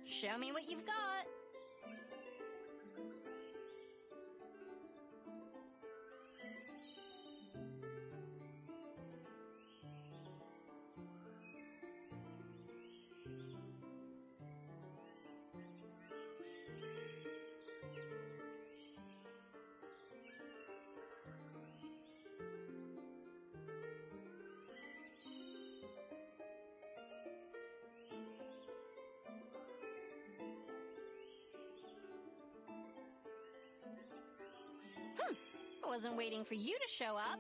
Show me what you've got. I wasn't waiting for you to show up.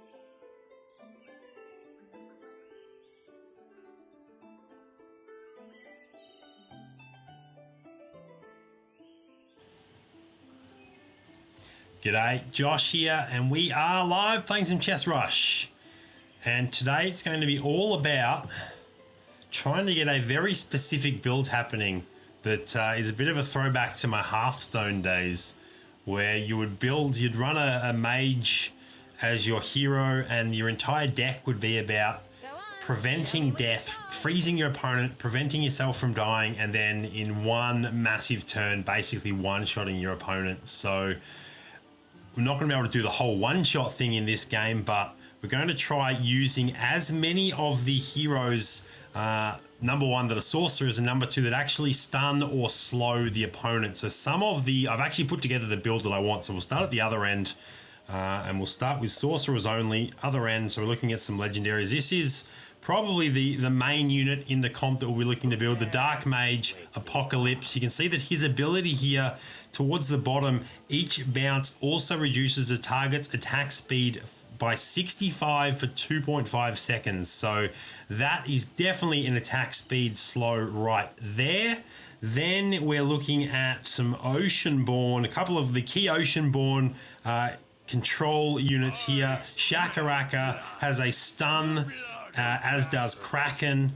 G'day, Josh here, and we are live playing some Chess Rush. And today it's going to be all about trying to get a very specific build happening that is a bit of a throwback to my Hearthstone days, where you'd run a mage as your hero, and your entire deck would be about preventing death, freezing your opponent, preventing yourself from dying, and then in one massive turn, basically one-shotting your opponent. So we're not going to be able to do the whole one-shot thing in this game, but we're going to try using as many of the heroes, number one, that are sorcerers, and number two, that actually stun or slow the opponent. So I've actually put together the build that I want. So we'll start at the other end, and we'll start with sorcerers only, other end. So we're looking at some legendaries. This is probably the main unit in the comp that we'll be looking to build, the Dark Mage Apocalypse. You can see that his ability here towards the bottom, each bounce also reduces the target's attack speed by 65 for 2.5 seconds. So that is definitely an attack speed slow right there. Then we're looking at some Oceanborn, a couple of the key Oceanborn control units here. Shakaraka has a stun, as does Kraken.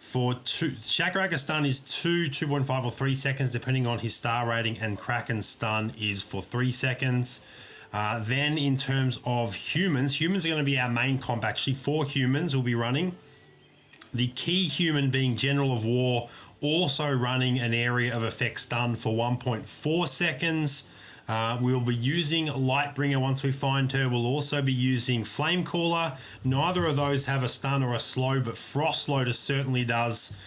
Shakaraka stun is 2.5 or 3 seconds depending on his star rating, and Kraken's stun is for 3 seconds. Then in terms of humans are going to be our main comp. Actually, 4 humans will be running. The key human being General of War, also running an area of effect stun for 1.4 seconds. We'll be using Lightbringer once we find her. We'll also be using Flamecaller. Neither of those have a stun or a slow, but Frost Loader certainly does.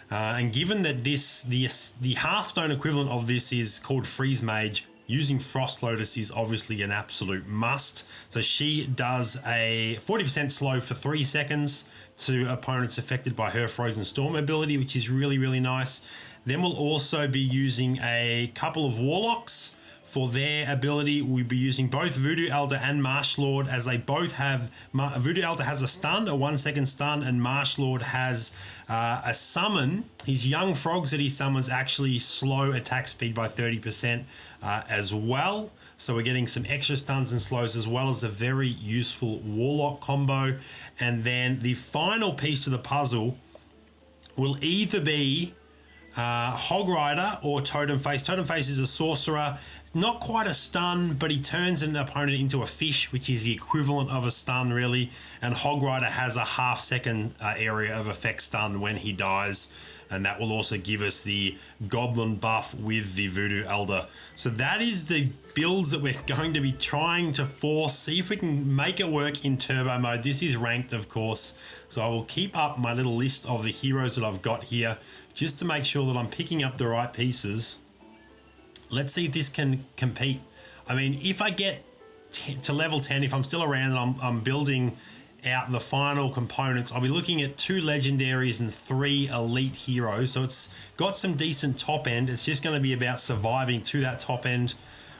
And given that the Hearthstone equivalent of this is called Freeze Mage, using Frost Lotus is obviously an absolute must. So she does a 40% slow for 3 seconds to opponents affected by her Frozen Storm ability, which is really, really nice. Then we'll also be using a couple of Warlocks. For their ability, we'll be using both Voodoo Elder and Marsh Lord, as they both have... Voodoo Elder has a stun, a 1 second stun, and Marsh Lord has a summon. His young frogs that he summons actually slow attack speed by 30% as well. So we're getting some extra stuns and slows, as well as a very useful Warlock combo. And then the final piece to the puzzle will either be Hog Rider or Totem Face. Totem Face is a sorcerer. Not quite a stun, but he turns an opponent into a fish, which is the equivalent of a stun, really. And Hog Rider has a half-second area of effect stun when he dies. And that will also give us the Goblin buff with the Voodoo Elder. So that is the builds that we're going to be trying to force. See if we can make it work in turbo mode. This is ranked, of course. So I will keep up my little list of the heroes that I've got here, just to make sure that I'm picking up the right pieces. Let's see if this can compete. I mean, if I get to level 10, if I'm still around and I'm building out the final components, I'll be looking at 2 legendaries and 3 elite heroes. So it's got some decent top end. It's just going to be about surviving to that top end.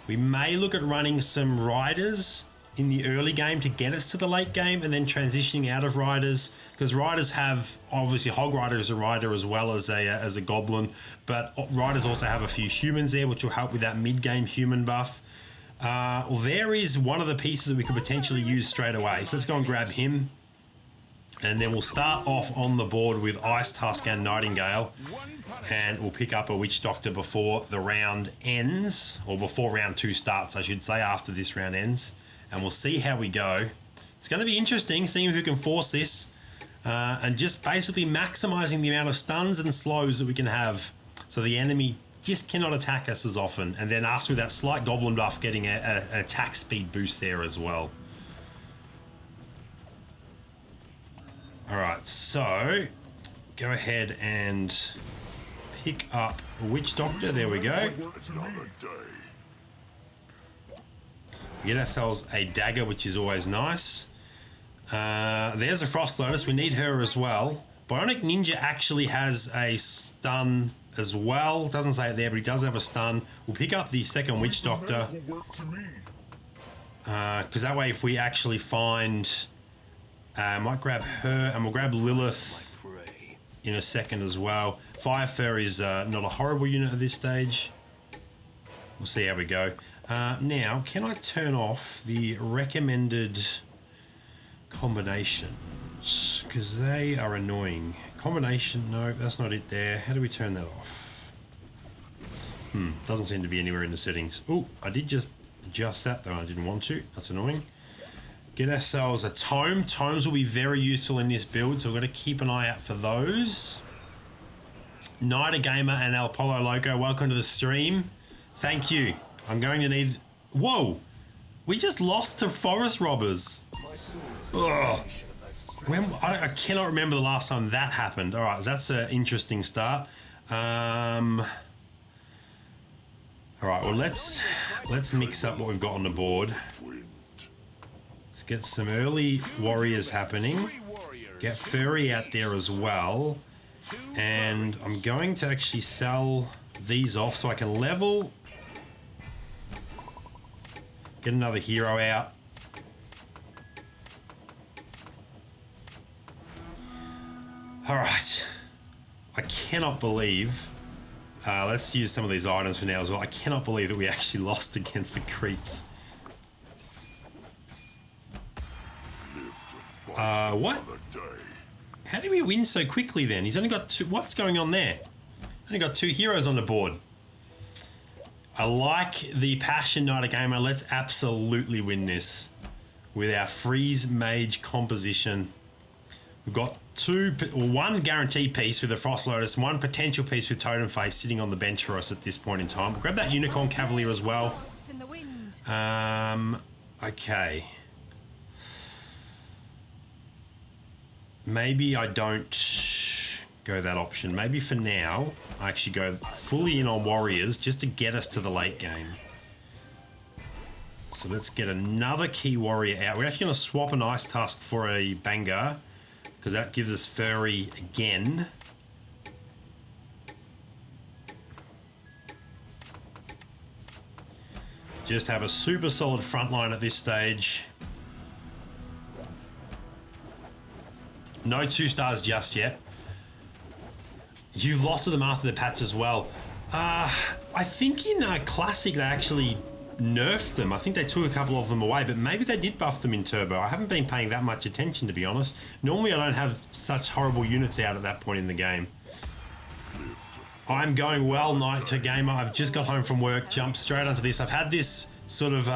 We may look at running some riders in the early game to get us to the late game, and then transitioning out of riders, because riders have, obviously Hog Rider is a rider as well as a goblin, but riders also have a few humans there, which will help with that mid-game human buff. Well, there is one of the pieces that we could potentially use straight away. So let's go and grab him, and then we'll start off on the board with Ice Tusk and Nightingale, and we'll pick up a Witch Doctor before the round ends, or before round 2 starts, I should say, after this round ends. And we'll see how we go. It's going to be interesting seeing if we can force this, and just basically maximizing the amount of stuns and slows that we can have, so the enemy just cannot attack us as often. And then us with that slight goblin buff getting an attack speed boost there as well. Alright, so go ahead and pick up Witch Doctor. There we go. Get ourselves a dagger, which is always nice. There's a Frost Lotus. We need her as well. Bionic Ninja actually has a stun as well. Doesn't say it there, but he does have a stun. We'll pick up the second Witch Doctor. Because that way if we actually find... might grab her, and we'll grab Lilith in a second as well. Fire Fur is not a horrible unit at this stage. We'll see how we go. Now, can I turn off the recommended combinations? Because they are annoying. Combination, no, that's not it there. How do we turn that off? Doesn't seem to be anywhere in the settings. Oh, I did just adjust that, though I didn't want to. That's annoying. Get ourselves a tome. Tomes will be very useful in this build, so we've got to keep an eye out for those. Nida Gamer and El Polo Loco, welcome to the stream. Thank you. I'm going to need... Whoa! We just lost to Forest Robbers. Ugh. I cannot remember the last time that happened. All right, that's an interesting start. All right, well, let's mix up what we've got on the board. Let's get some early warriors happening. Get Furry out there as well. And I'm going to actually sell these off so I can level. Get another hero out. All right. I cannot believe... let's use some of these items for now as well. I cannot believe that we actually lost against the creeps. What? How did we win so quickly then? He's only got two... What's going on there? Only got 2 heroes on the board. I like the passion, Nida Gamer. Let's absolutely win this with our Freeze Mage composition. We've got 1 guaranteed piece with the Frost Lotus, 1 potential piece with Totem Face sitting on the bench for us at this point in time. We'll grab that Unicorn Cavalier as well. Okay. Maybe I don't go that option. Maybe for now, I actually go fully in on Warriors just to get us to the late game. So let's get another Key Warrior out. We're actually going to swap an Ice Tusk for a Bangar because that gives us Furry again. Just have a super solid front line at this stage. No 2 stars just yet. You've lost to them after the patch as well. I think in Classic they actually nerfed them. I think they took a couple of them away, but maybe they did buff them in Turbo. I haven't been paying that much attention, to be honest. Normally I don't have such horrible units out at that point in the game. I'm going well, Night Gamer. I've just got home from work, jumped straight onto this. I've had this sort of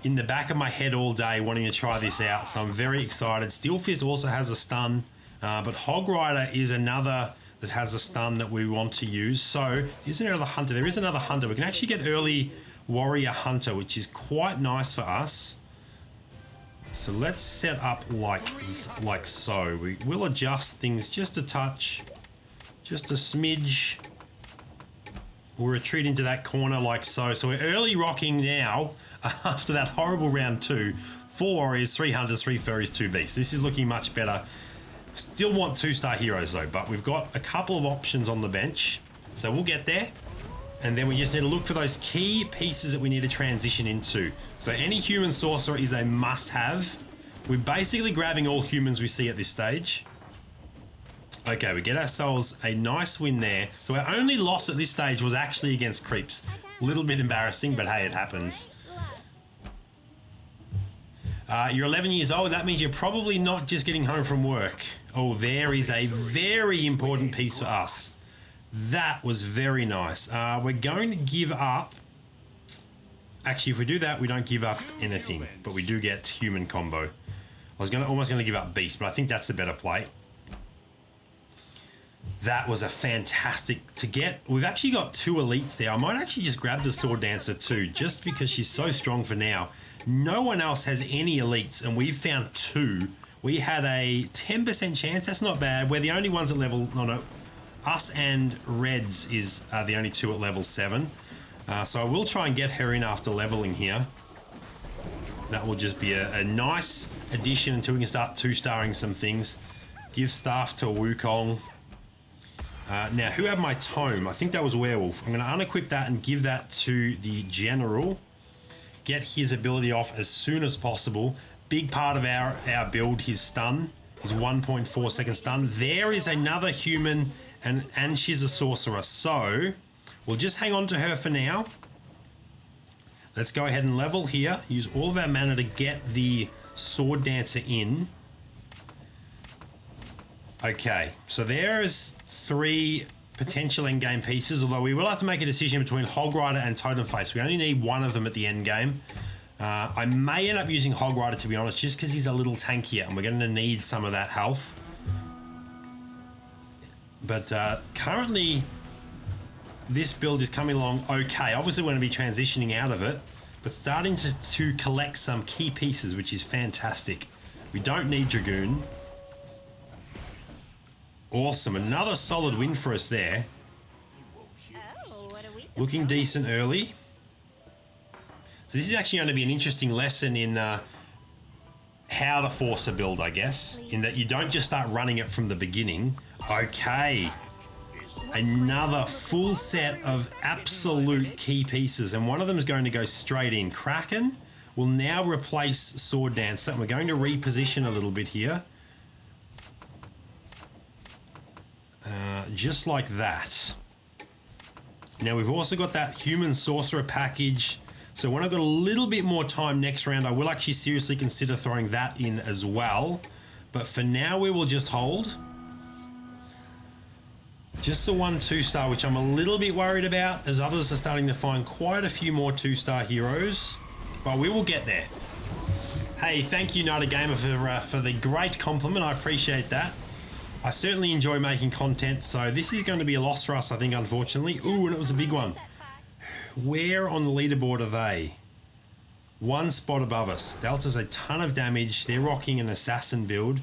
in the back of my head all day wanting to try this out, so I'm very excited. Steel Fist also has a stun, but Hog Rider is another that has a stun that we want to use. So there's another hunter. There is another hunter. We can actually get early warrior hunter, which is quite nice for us. So let's set up like so. We will adjust things just a touch, just a smidge. We'll retreat into that corner like so. So we're early rocking now after that horrible round 2. 4 warriors, 3 hunters, 3 furries, 2 beasts. This is looking much better. Still want 2-star heroes though, but we've got a couple of options on the bench. So we'll get there. And then we just need to look for those key pieces that we need to transition into. So any human sorcerer is a must-have. We're basically grabbing all humans we see at this stage. Okay, we get ourselves a nice win there. So our only loss at this stage was actually against creeps. A little bit embarrassing, but hey, it happens. You're 11 years old. That means you're probably not just getting home from work. Oh, there is a very important piece for us. That was very nice. We're going to give up... Actually, if we do that, we don't give up anything, but we do get human combo. I was almost going to give up beast, but I think that's the better play. That was a fantastic to get. We've actually got 2 elites there. I might actually just grab the Sword Dancer too, just because she's so strong for now. No one else has any elites, and we've found 2. We had a 10% chance. That's not bad. We're the only ones at level... No. Us and Reds are the only 2 at level 7. So I will try and get her in after leveling here. That will just be a nice addition until we can start 2-starring some things. Give staff to Wukong. Now, who had my tome? I think that was Werewolf. I'm going to unequip that and give that to the General. Get his ability off as soon as possible. Big part of our build, his stun. His 1.4 second stun. There is another human, and she's a sorcerer. So, we'll just hang on to her for now. Let's go ahead and level here. Use all of our mana to get the Sword Dancer in. Okay, so there's 3 potential endgame pieces, although we will have to make a decision between Hog Rider and Totem Face. We only need one of them at the end game. I may end up using Hog Rider, to be honest, just because he's a little tankier and we're going to need some of that health. But currently, this build is coming along okay. Obviously, we're going to be transitioning out of it, but starting to collect some key pieces, which is fantastic. We don't need Dragoon. Awesome, another solid win for us there. Looking decent early. So this is actually going to be an interesting lesson in how to force a build, I guess, in that you don't just start running it from the beginning. Okay, another full set of absolute key pieces, and one of them is going to go straight in. Kraken will now replace Sword Dancer, and we're going to reposition a little bit here. Just like that. Now we've also got that Human Sorcerer package, so when I've got a little bit more time next round, I will actually seriously consider throwing that in as well. But for now, we will just hold. Just the 1 2-star, which I'm a little bit worried about, as others are starting to find quite a few more 2-star heroes. But we will get there. Hey, thank you, Night Gamer, for the great compliment. I appreciate that. I certainly enjoy making content, so this is going to be a loss for us, I think, unfortunately. Ooh, and it was a big one. Where on the leaderboard are they? 1 spot above us. Delta's a ton of damage. They're rocking an assassin build.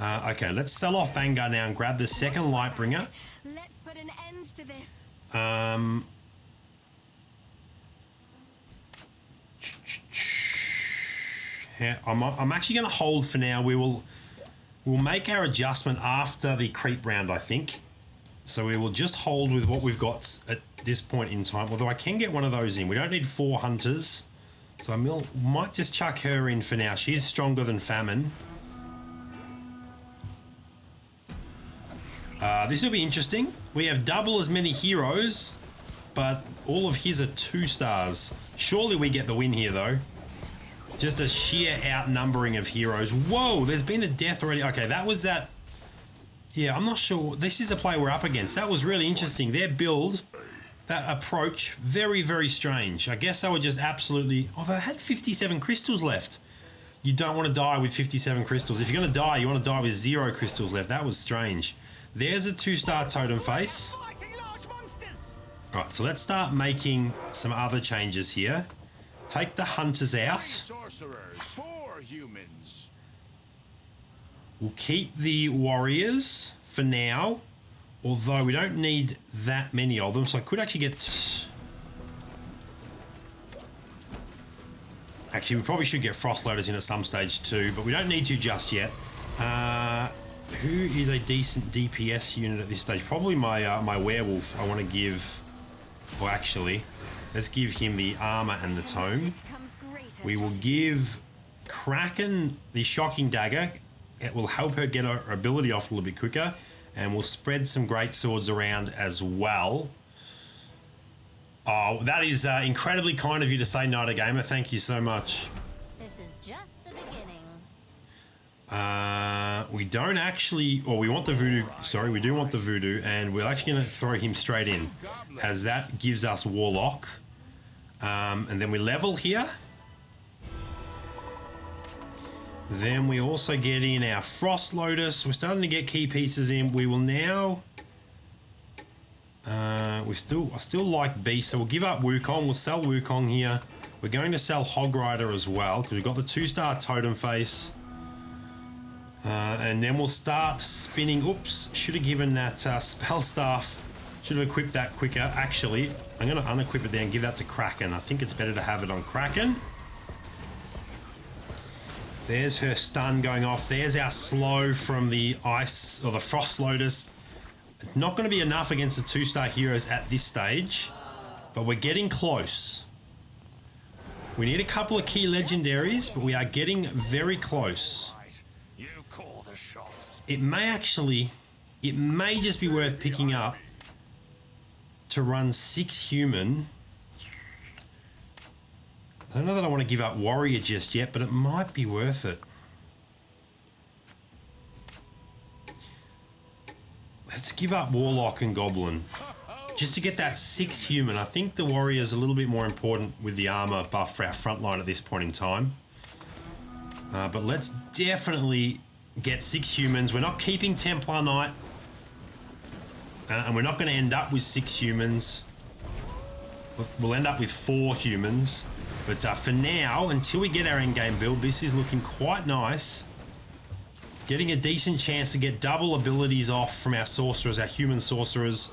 Okay, let's sell off Bangar now and grab the second Lightbringer. Let's put an end to this. Yeah, I'm actually going to hold for now. We'll make our adjustment after the creep round, I think. So we will just hold with what we've got at this point in time. Although I can get one of those in. We don't need 4 hunters. So I might just chuck her in for now. She's stronger than Famine. This will be interesting. We have double as many heroes, but all of his are 2 stars. Surely we get the win here, though. Just a sheer outnumbering of heroes. Whoa, there's been a death already. Okay, that was that. Yeah, I'm not sure. This is a play we're up against. That was really interesting. Their build, that approach, very, very strange. I guess they were just absolutely... Oh, they had 57 crystals left. You don't want to die with 57 crystals. If you're going to die, you want to die with 0 crystals left. That was strange. There's a 2-star totem face. All right, so let's start making some other changes here. Take the hunters out. We'll keep the warriors for now, although we don't need that many of them, so I could actually get... Actually, we probably should get Frost Lotus in at some stage too, but we don't need to just yet. Who is a decent DPS unit at this stage? Probably my werewolf. I want to give... Well, actually, let's give him the armor and the tome. We will give Kraken the shocking dagger. It will help her get her ability off a little bit quicker, and we'll spread some great swords around as well. Oh, that is incredibly kind of you to say, Night Gamer. Thank you so much. This is just the beginning. We don't actually, or we want the voodoo. Sorry, we do want the voodoo, and we're actually going to throw him straight in, as that gives us Warlock. And then we level here. Then we also get in our Frost Lotus. We're starting to get key pieces in. We will now I still like beast, so we'll give up Wukong. We'll sell Wukong here. We're going to sell Hog Rider as well because we've got the 2-star totem face. And then we'll start spinning. Oops, should have given that spell staff. Should have equipped that quicker. Actually, I'm going to unequip it there and give that to Kraken. I think it's better to have it on Kraken. There's her stun going off. There's our slow from the ice or the Frost Lotus. It's not going to be enough against the 2-star heroes at this stage, but we're getting close. We need a couple of key legendaries, but we are getting very close. It may just be worth picking up to run 6 human. I don't know that I want to give up warrior just yet, but it might be worth it. Let's give up warlock and goblin just to get that 6 human. I think the warrior is a little bit more important with the armor buff for our front line at this point in time. But let's definitely get 6 humans. We're not keeping Templar Knight. And we're not going to end up with 6 humans. We'll end up with 4 humans. But for now, until we get our endgame build, this is looking quite nice. Getting a decent chance to get double abilities off from our sorcerers, our human sorcerers.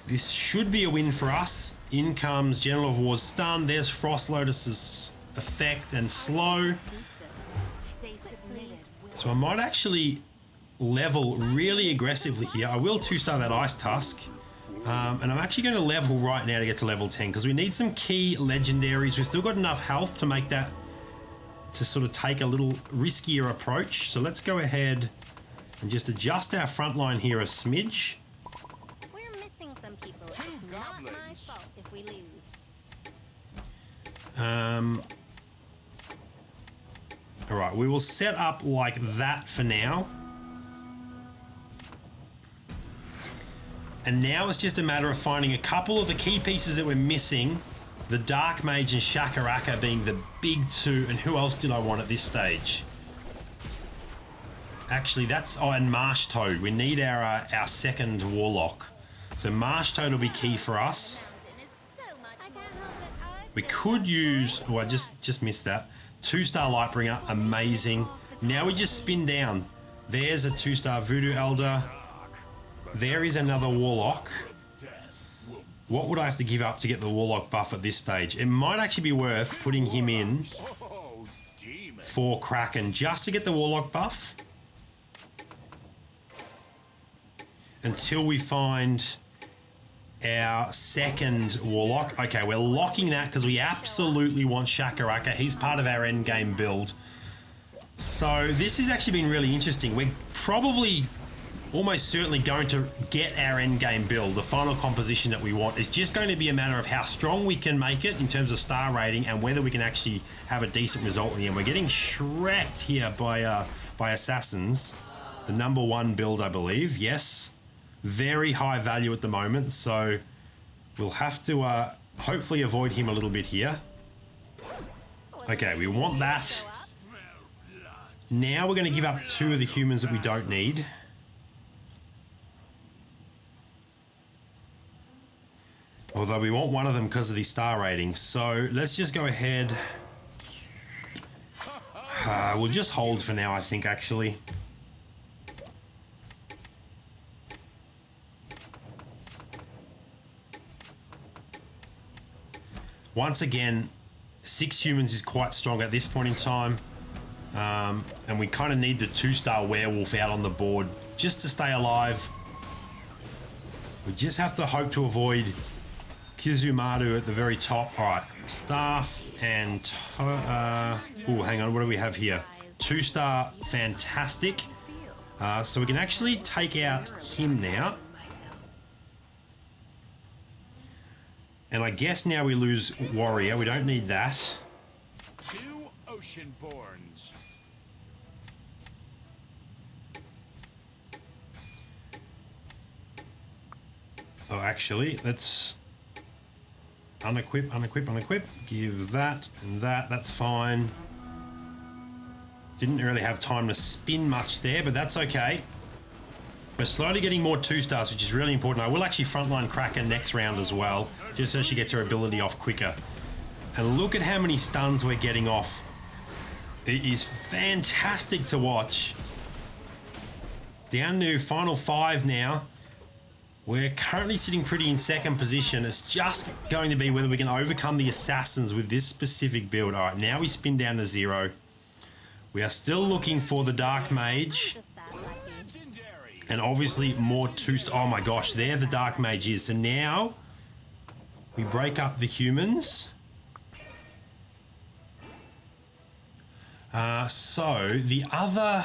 This should be a win for us. In comes General of War's stun. There's Frost Lotus's effect and slow. So I might actually level really aggressively here. I will 2-star that Ice Tusk. And I'm actually going to level right now to get to level 10 because we need some key legendaries. We've still got enough health to make that, to sort of take a little riskier approach. So let's go ahead and just adjust our front line here a smidge. We're missing some people. It's not my fault if we lose. All right, we will set up like that for now. And now it's just a matter of finding a couple of the key pieces that we're missing. The Dark Mage and Shakaraka being the big two. And who else did I want at this stage? Actually, that's... Oh, and Marsh Toad. We need our second Warlock. So Marsh Toad will be key for us. We could use... Oh, I just missed that. 2-star Lightbringer. Amazing. Now we just spin down. There's a 2-star Voodoo Elder. There is another Warlock. What would I have to give up to get the Warlock buff at this stage? It might actually be worth putting him in for Kraken just to get the Warlock buff until we find our second Warlock. Okay, we're locking that because we absolutely want Shakaraka. He's part of our endgame build. So this has actually been really interesting. We're probably... almost certainly going to get our end game build, the final composition that we want. It's just going to be a matter of how strong we can make it in terms of star rating and whether we can actually have a decent result in the end. We're getting shreked here by assassins. The #1 build, I believe. Yes, very high value at the moment, so we'll have to hopefully avoid him a little bit here. Okay, we want that. Now we're going to give up 2 of the humans that we don't need. Although we want one of them because of the star rating. So let's just go ahead. We'll just hold for now, I think, actually. Once again, 6 humans is quite strong at this point in time. And we kind of need the 2-star werewolf out on the board just to stay alive. We just have to hope to avoid Kizumaru at the very top. All right, staff and... oh, hang on, what do we have here? 2-star, fantastic. So we can actually take out him now. And I guess now we lose warrior. We don't need that. 2 Oceanborns. Oh, actually, let's... unequip. Give that and that. That's fine. Didn't really have time to spin much there, but that's okay. We're slowly getting more 2-stars, which is really important. I will actually frontline Kraken next round as well, just so she gets her ability off quicker. And look at how many stuns we're getting off. It is fantastic to watch. Down to final 5 now. We're currently sitting pretty in second position. It's just going to be whether we can overcome the assassins with this specific build. All right, now we spin down to 0. We are still looking for the Dark Mage. And obviously more 2-star. Oh my gosh, there the Dark Mage is. So now we break up the humans. So the other...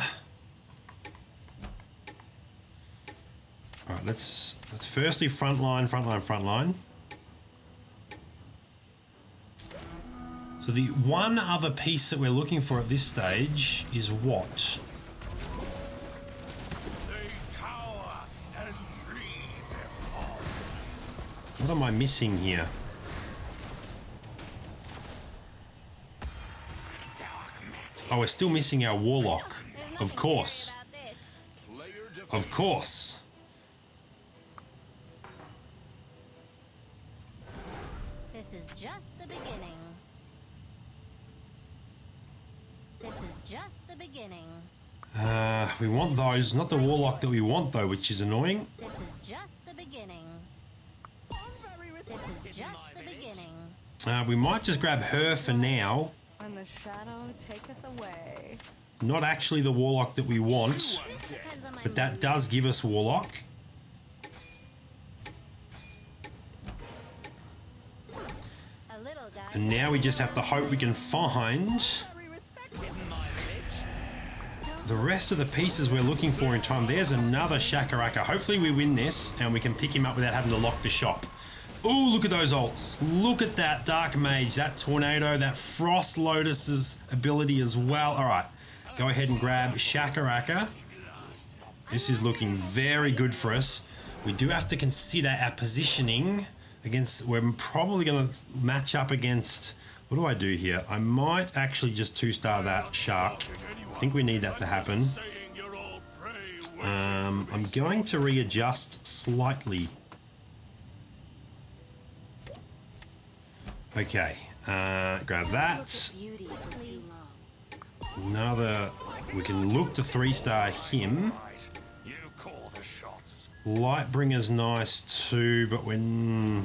All right, let's firstly frontline. So the one other piece that we're looking for at this stage is what? What am I missing here? Oh, we're still missing our Warlock. Of course. Of course. This is just the beginning. This is just the beginning. We want those, not the Warlock that we want though, which is annoying. This is just the beginning. This is just the beginning. We might just grab her for now. And the shadow taketh away. Not actually the Warlock that we want, but that does give us Warlock. And now we just have to hope we can find the rest of the pieces we're looking for in time. There's another Shakaraka. Hopefully we win this and we can pick him up without having to lock the shop. Ooh, look at those ults. Look at that Dark Mage, that Tornado, that Frost Lotus's ability as well. All right, go ahead and grab Shakaraka. This is looking very good for us. We do have to consider our positioning against... We're probably going to match up against... What do I do here? I might actually just 2-star that Shark. I think we need that to happen. I'm going to readjust slightly. Okay, grab that. Another, we can look to 3-star him. Lightbringer's nice too, but we'll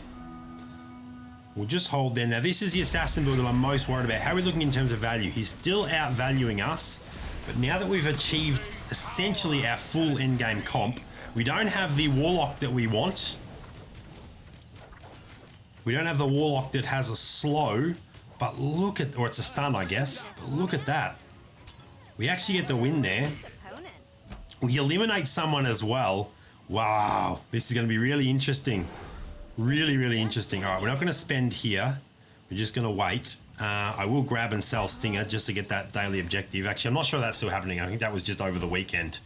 just hold there. Now this is the assassin build that I'm most worried about. How are we looking in terms of value? He's still outvaluing us, but now that we've achieved essentially our full endgame comp, we don't have the Warlock that we want. We don't have the Warlock that has a slow, but look at, or it's a stun, I guess. But look at that. We actually get the win there. We eliminate someone as well. Wow, this is going to be really interesting. Really, really interesting. All right, we're not going to spend here. We're just going to wait. I will grab and sell Stinger just to get that daily objective. Actually, I'm not sure that's still happening. I think that was just over the weekend.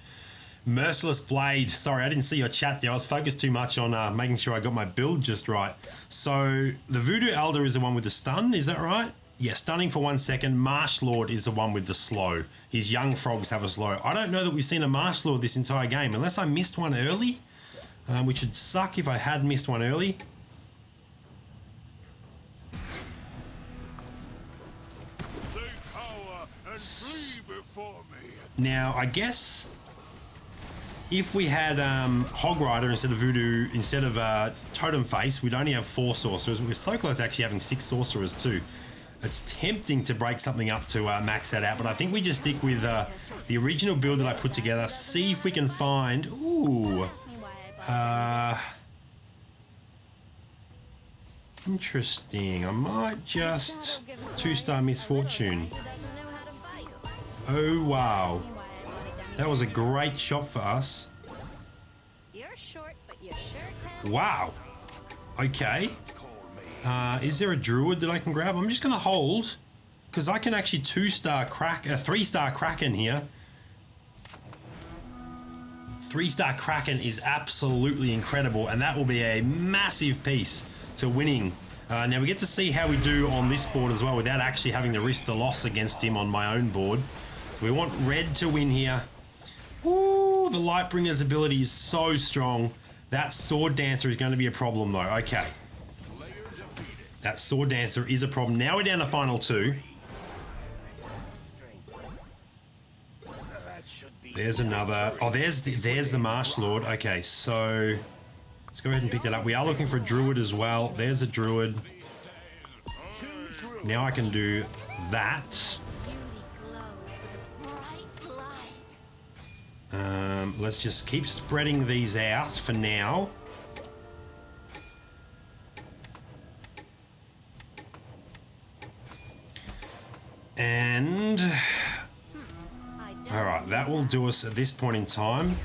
Merciless Blade. Sorry, I didn't see your chat there. I was focused too much on making sure I got my build just right. So the Voodoo Elder is the one with the stun. Is that right? Yeah, stunning for 1 second. Marsh Lord is the one with the slow. His young frogs have a slow. I don't know that we've seen a Marsh Lord this entire game, unless I missed one early, which would suck if I had missed one early. Now, I guess if we had Hog Rider instead of Voodoo, instead of Totem Face, we'd only have 4 sorcerers. We're so close to actually having 6 sorcerers too. It's tempting to break something up to max that out, but I think we just stick with the original build that I put together, see if we can find... Ooh. Interesting. I might just 2-star Misfortune. Oh, wow. That was a great shot for us. Wow. Okay. Is there a Druid that I can grab? I'm just going to hold, because I can actually 2-star crack, 3-star Kraken here. 3-star Kraken is absolutely incredible, and that will be a massive piece to winning. Now we get to see how we do on this board as well, without actually having to risk the loss against him on my own board. So we want red to win here. Woo! Ooh, the Lightbringer's ability is so strong. That Sword Dancer is going to be a problem though. Okay. That Sword Dancer is a problem. Now we're down to final 2. There's another. Oh, there's the Marsh Lord. Okay, so let's go ahead and pick that up. We are looking for a Druid as well. There's a Druid. Now I can do that. Let's just keep spreading these out for now. And alright, that will do us at this point in time.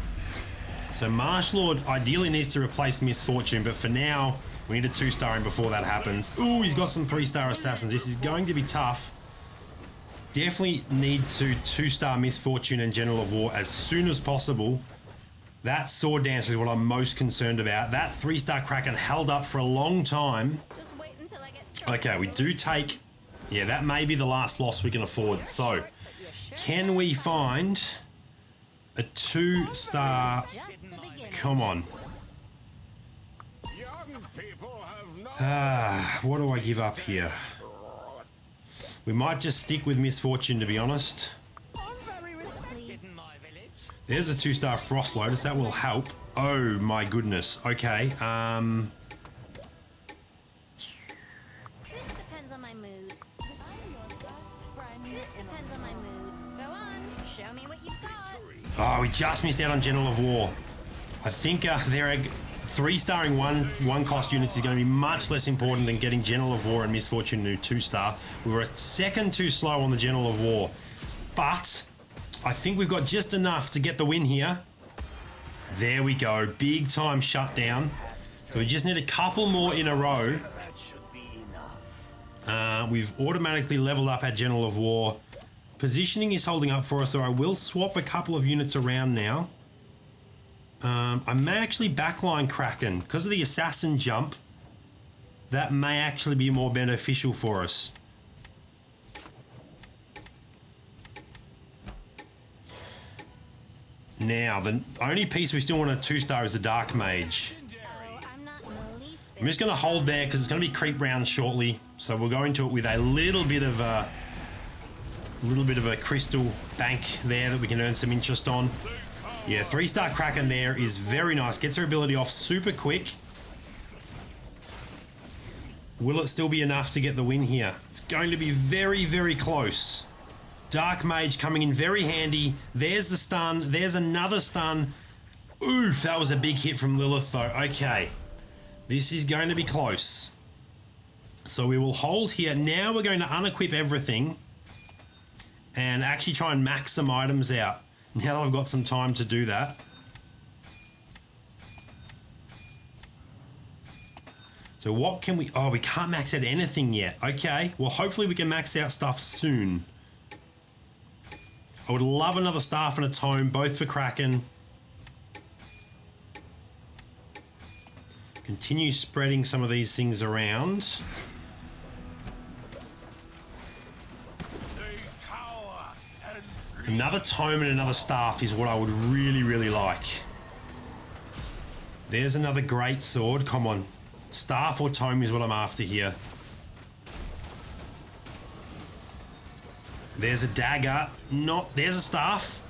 So Marsh Lord ideally needs to replace Misfortune, but for now we need a 2-star in before that happens. Ooh, he's got some 3-star assassins. This is going to be tough. Definitely need to 2-star Misfortune and General of War as soon as possible. That Sword Dancer is what I'm most concerned about. That 3-star Kraken held up for a long time. Just wait until I get strong. Okay, we do take... Yeah, that may be the last loss we can afford. So, can we find a 2-star... Come on. What do I give up here? We might just stick with Misfortune, to be honest. There's a 2-star Frost Lotus. That will help. Oh, my goodness. Okay. This depends on my mood. This depends on my mood. Go on, show me what you've got. Oh, we just missed out on General of War. I think they're 3-starring one cost units is going to be much less important than getting General of War and Misfortune to 2-star. We were a second too slow on the General of War, but I think we've got just enough to get the win here. There we go, big time shutdown. So we just need a couple more in a row. We've automatically leveled up our General of War. Positioning is holding up for us, so I will swap a couple of units around now. I may actually backline Kraken because of the assassin jump. That may actually be more beneficial for us. Now, the only piece we still want a 2-star is the Dark Mage. I'm just going to hold there because it's going to be creep round shortly. So we'll go into it with a little bit of a crystal bank there that we can earn some interest on. Yeah, 3-star Kraken there is very nice. Gets her ability off super quick. Will it still be enough to get the win here? It's going to be very, very close. Dark Mage coming in very handy. There's the stun. There's another stun. Oof, that was a big hit from Lilith though. Okay, this is going to be close. So we will hold here. Now we're going to unequip everything and actually try and max some items out. Now that I've got some time to do that. So what can we... Oh, we can't max out anything yet. Okay, well hopefully we can max out stuff soon. I would love another Staff and a Tome, both for Kraken. Continue spreading some of these things around. Another Tome and another Staff is what I would really, really like. There's another Great Sword. Come on. Staff or Tome is what I'm after here. There's a Dagger. There's a Staff.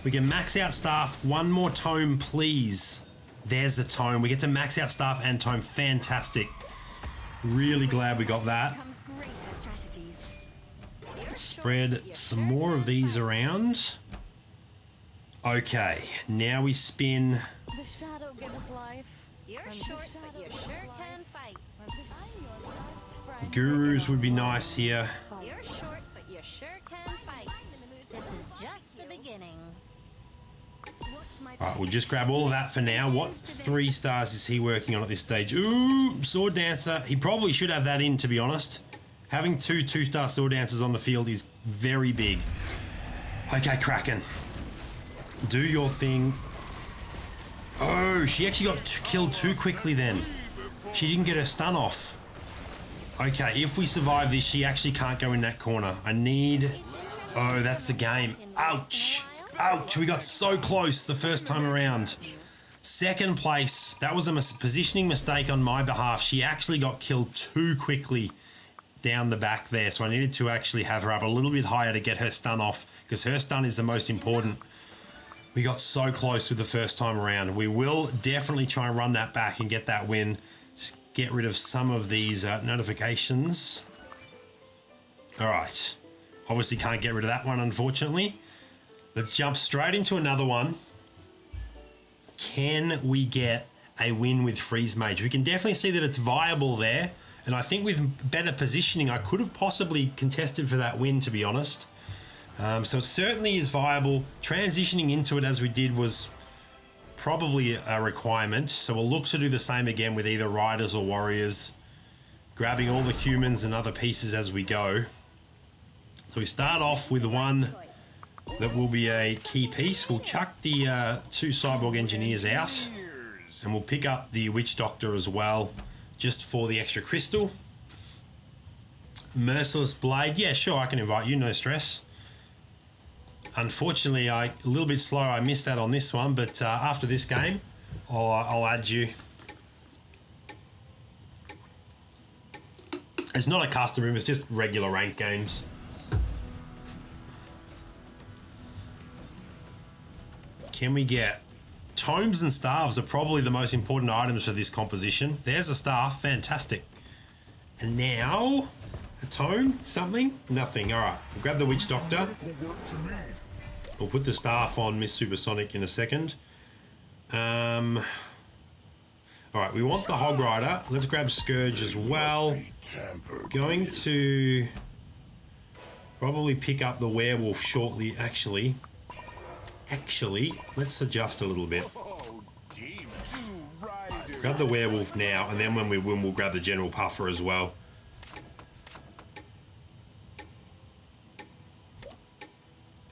We can max out Staff. One more Tome, please. There's the Tome. We get to max out Staff and Tome. Fantastic. Really glad we got that. Spread some more of these around. Okay, now we spin. The shadow gives life. You're short, but you sure can fight. Gurus would be nice here. You're short, but you sure can fight. This is just the beginning. Alright, we'll just grab all of that for now. What 3 stars is he working on at this stage? Ooh, Sword Dancer. He probably should have that in, to be honest. Having 2 2-star Sword Dancers on the field is very big. Okay, Kraken. Do your thing. Oh, she actually got killed too quickly then. She didn't get her stun off. Okay, if we survive this, she actually can't go in that corner. I need... Oh, that's the game. Ouch. Ouch, we got so close the first time around. Second place, that was a positioning mistake on my behalf. She actually got killed too quickly down the back there, so I needed to actually have her up a little bit higher to get her stun off, because her stun is the most important. We got so close with the first time around. We will definitely try and run that back and get that win. Just get rid of some of these notifications. All right. Obviously can't get rid of that one, unfortunately. Let's jump straight into another one. Can we get a win with Freeze Mage? We can definitely see that it's viable there. And I think with better positioning, I could have possibly contested for that win, to be honest. So it certainly is viable. Transitioning into it as we did was probably a requirement. So we'll look to do the same again with either riders or warriors. Grabbing all the humans and other pieces as we go. So we start off with one that will be a key piece. We'll chuck the 2 cyborg engineers out. And we'll pick up the witch doctor as well, just for the extra crystal. Merciless blade. Yeah, sure, I can invite you, no stress. Unfortunately, a little bit slow. I missed that on this one, but after this game, I'll add you. It's not a custom room, it's just regular rank games. Can we get... Tomes and staves are probably the most important items for this composition. There's a staff, fantastic. And now, a tome, something? Nothing, all right. We'll grab the witch doctor. We'll put the staff on Miss Supersonic in a second. All right, we want the Hog Rider. Let's grab Scourge as well. Going to probably pick up the werewolf shortly, actually. Let's adjust a little bit. Grab the werewolf now, and then when we win, we'll grab the general puffer as well.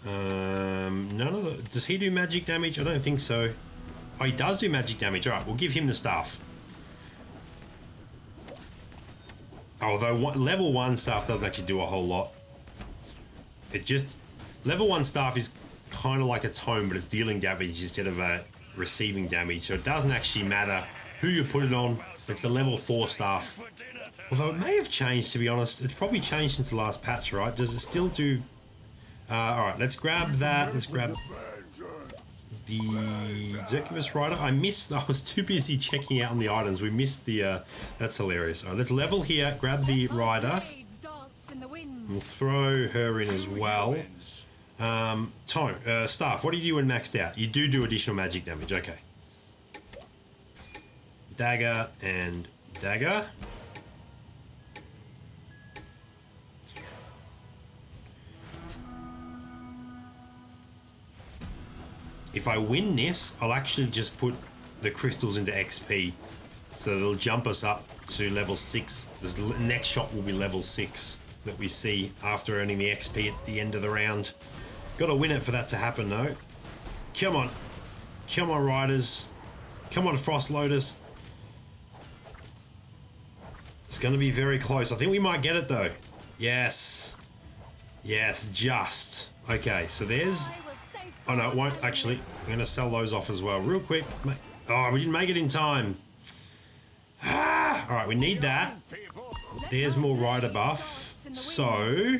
None of the... Does he do magic damage? I don't think so. Oh, he does do magic damage. All right, we'll give him the staff. Although level 1 staff doesn't actually do a whole lot. It just... Level 1 staff is kind of like a tome, but it's dealing damage instead of receiving damage, so it doesn't actually matter who you put it on. It's a level 4 staff, although it may have changed, to be honest. It's probably changed since the last patch, right? Does it still do... Alright, let's grab that. Let's grab the Zircubus Rider. I was too busy checking out on the items. We missed the... that's hilarious. Alright, let's level here, grab the Rider. We'll throw her in as well. Staff, what do you do when maxed out? You do additional magic damage, okay. Dagger and dagger. If I win this, I'll actually just put the crystals into XP, so that it'll jump us up to level 6. This next shot will be level 6 that we see after earning the XP at the end of the round. Got to win it for that to happen, though. Come on. Come on, Riders. Come on, Frost Lotus. It's going to be very close. I think we might get it, though. Yes. Yes, just. Okay, so there's... Oh, no, it won't, actually. I'm going to sell those off as well real quick. Oh, we didn't make it in time. Ah! All right, we need that. There's more Rider buff. So,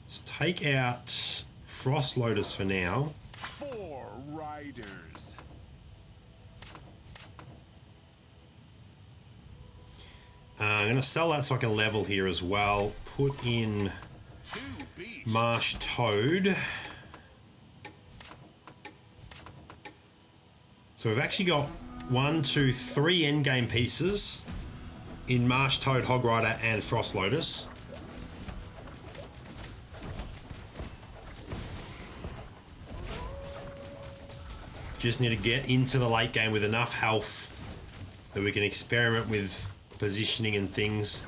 let's take out Frost Lotus for now. 4 riders. I'm going to sell that so I can level here as well. Put in Marsh Toad. So we've actually got 1, 2, 3 endgame pieces in Marsh Toad, Hog Rider, and Frost Lotus. Just need to get into the late game with enough health that we can experiment with positioning and things.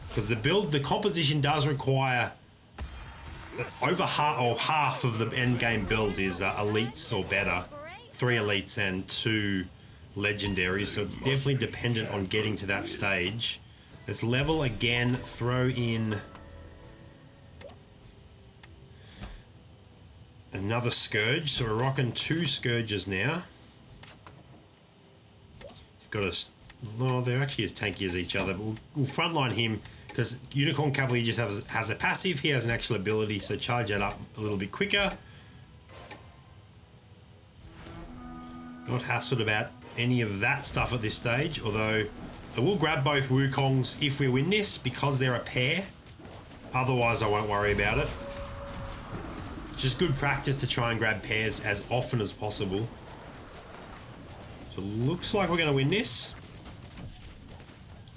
Because the composition does require over half of the end game build is elites or better. 3 elites and 2 legendaries, so it's definitely dependent on getting to that stage. Let's level again, throw in... another Scourge. So we're rocking 2 Scourges now. He's got a... No, they're actually as tanky as each other, but we'll frontline him because Unicorn Cavalier just has a passive. He has an actual ability, so charge that up a little bit quicker. Not hassled about any of that stuff at this stage, although I will grab both Wukongs if we win this because they're a pair. Otherwise, I won't worry about it. It's just good practice to try and grab pairs as often as possible. So it looks like we're going to win this.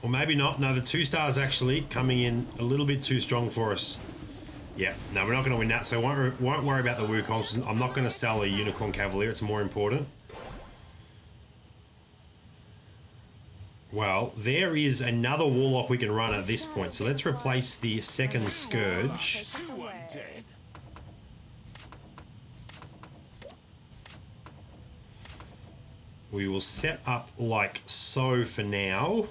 Or maybe not. No, the 2 stars actually coming in a little bit too strong for us. Yeah, no, we're not going to win that, so won't worry about the Wukongs. I'm not going to sell a Unicorn Cavalier. It's more important. Well, there is another Warlock we can run at this point. So let's replace the second Scourge. We will set up like so for now.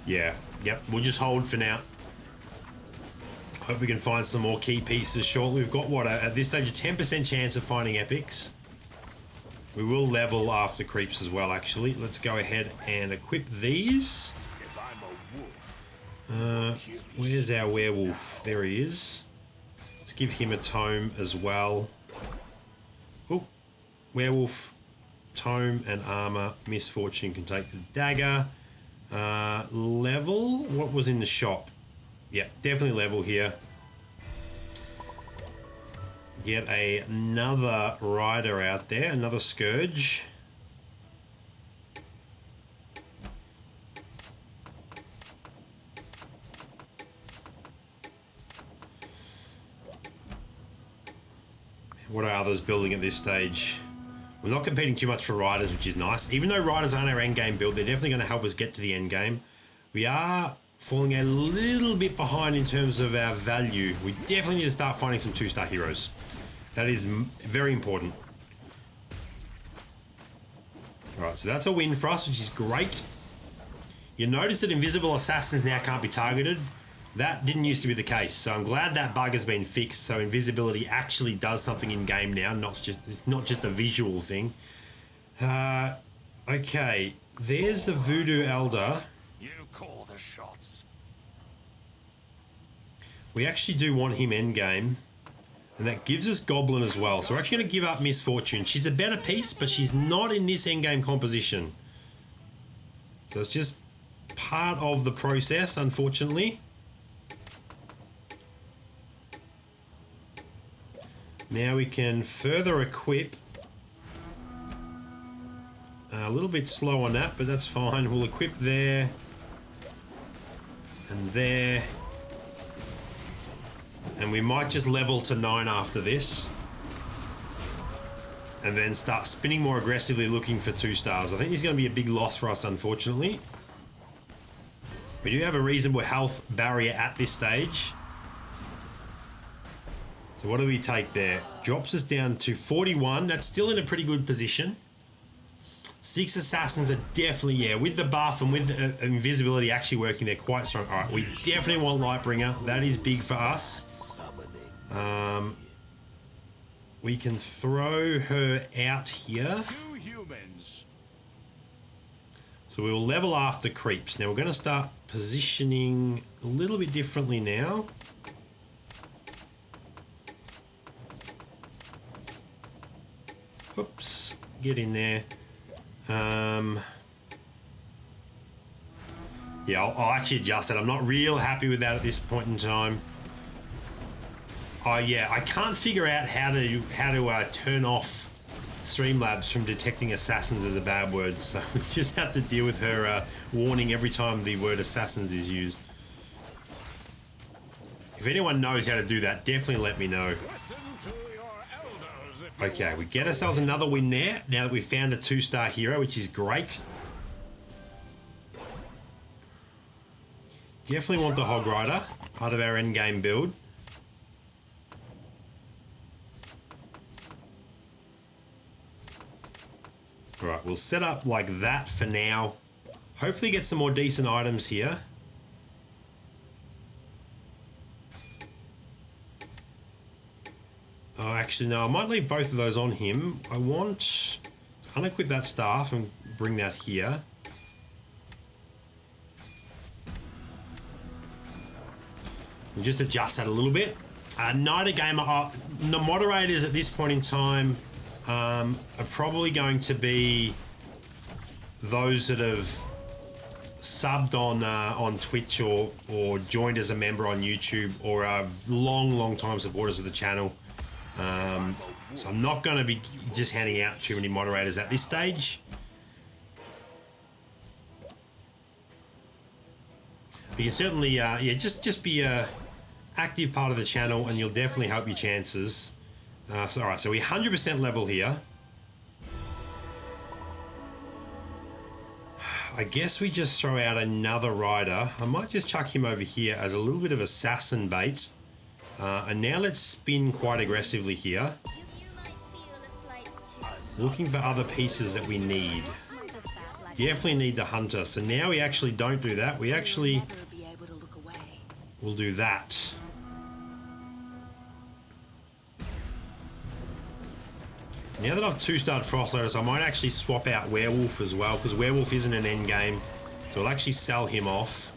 Yeah, yep, we'll just hold for now. Hope we can find some more key pieces shortly. We've got, what, at this stage, a 10% chance of finding epics. We will level after creeps as well, actually. Let's go ahead and equip these. Where's our werewolf? There he is. Let's give him a tome as well. Oh, werewolf, tome and armor. Misfortune can take the dagger. Level? What was in the shop? Yeah, definitely level here. Get another rider out there, another Scourge. What are others building at this stage? We're not competing too much for riders, which is nice. Even though riders aren't our end game build, they're definitely going to help us get to the end game. We are falling a little bit behind in terms of our value. We definitely need to start finding some 2-star heroes. That is very important. Alright, so that's a win for us, which is great. You notice that invisible assassins now can't be targeted. That didn't used to be the case, so I'm glad that bug has been fixed, so invisibility actually does something in game now, it's not just a visual thing. Okay, there's the Voodoo Elder. You call the shots. We actually do want him endgame, and that gives us Goblin as well, so we're actually going to give up Misfortune. She's a better piece, but she's not in this endgame composition. So it's just part of the process, unfortunately. Now we can further equip. A little bit slow on that, but that's fine. We'll equip there and there. And we might just level to 9 after this. And then start spinning more aggressively looking for 2 stars. I think he's going to be a big loss for us, unfortunately. We do have a reasonable health barrier at this stage. So what do we take there? Drops us down to 41. That's still in a pretty good position. 6 assassins are definitely, yeah, with the buff and with the invisibility actually working, they're quite strong. All right, we definitely want Lightbringer. That is big for us. We can throw her out here. 2 humans. So we will level after creeps. Now we're going to start positioning a little bit differently now. Oops, get in there. Yeah, I'll actually adjust it. I'm not real happy with that at this point in time. Oh yeah, I can't figure out how to turn off Streamlabs from detecting assassins as a bad word, so we just have to deal with her warning every time the word assassins is used. If anyone knows how to do that, definitely let me know. Okay, we get ourselves another win there, now that we've found a 2-star hero, which is great. Definitely want the Hog Rider, part of our endgame build. All right, we'll set up like that for now. Hopefully get some more decent items here. Oh, actually, no, I might leave both of those on him. I want to unequip that staff and bring that here. And just adjust that a little bit. Night Gamer, the moderators at this point in time are probably going to be those that have subbed on Twitch or joined as a member on YouTube or are long time supporters of the channel. So I'm not going to be just handing out too many moderators at this stage. But you can certainly, yeah, just be a active part of the channel, and you'll definitely help your chances. So, all right, so we're 100% level here. I guess we just throw out another rider. I might just chuck him over here as a little bit of assassin bait. And now let's spin quite aggressively here. Looking for other pieces that we need. Definitely need the hunter. So now we actually don't do that. We actually will do that. Now that I've 2-starred Frost Lotus, I might actually swap out Werewolf as well, because Werewolf isn't an end game. So I'll actually sell him off.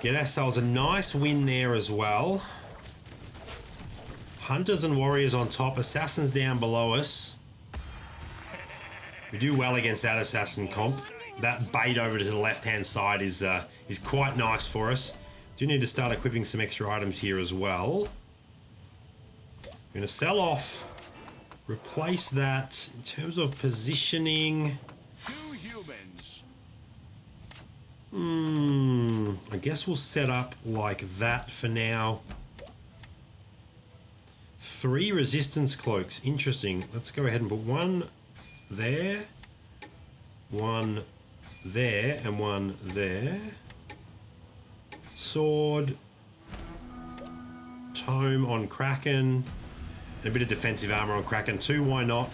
Get ourselves a nice win there as well. Hunters and Warriors on top, Assassins down below us. We do well against that Assassin comp. That bait over to the left-hand side is quite nice for us. Do need to start equipping some extra items here as well. We're going to sell off, replace that in terms of positioning. 2 humans. I guess we'll set up like that for now. 3 resistance cloaks. Interesting. Let's go ahead and put one there, one there, and one there. Sword. Tome on Kraken. And a bit of defensive armor on Kraken too. Why not?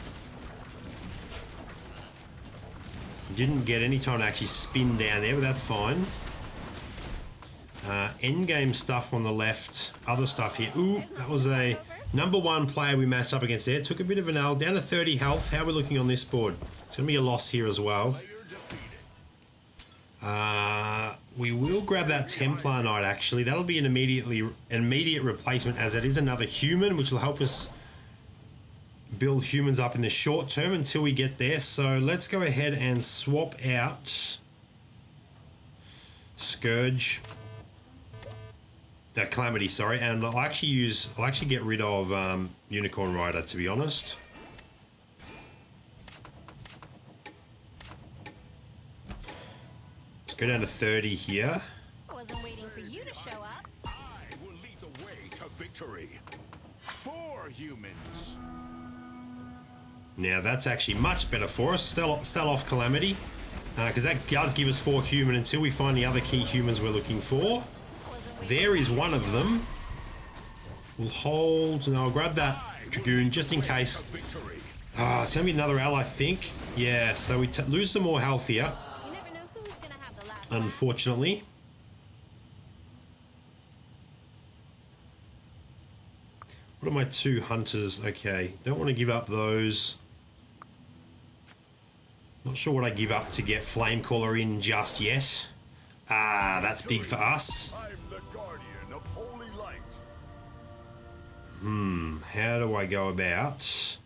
Didn't get any time to actually spin down there, but that's fine. Endgame stuff on the left. Other stuff here. Ooh, that was a #1 player we matched up against there. Took a bit of an L. Down to 30 health. How are we looking on this board? It's going to be a loss here as well. We will grab that Templar Knight actually. That'll be an immediate replacement, as it is another human, which will help us build humans up in the short term until we get there. So let's go ahead and swap out Scourge. Calamity, sorry, and I'll actually get rid of Unicorn Rider, to be honest. Let's go down to 30 here. I wasn't waiting for you to show up. I will lead the way to victory. 4 humans. Now that's actually much better for us. Sell off Calamity, because that does give us 4 human until we find the other key humans we're looking for. There is one of them. We'll hold, and I'll grab that Dragoon just in case. It's going to be another L, I think. Yeah, so we lose some more health here, You never know who's gonna have the last unfortunately. What are my 2 hunters? Okay, don't want to give up those. Not sure what I give up to get Flamecaller in just yet. That's big for us. I'm the guardian of holy light. How do I go about?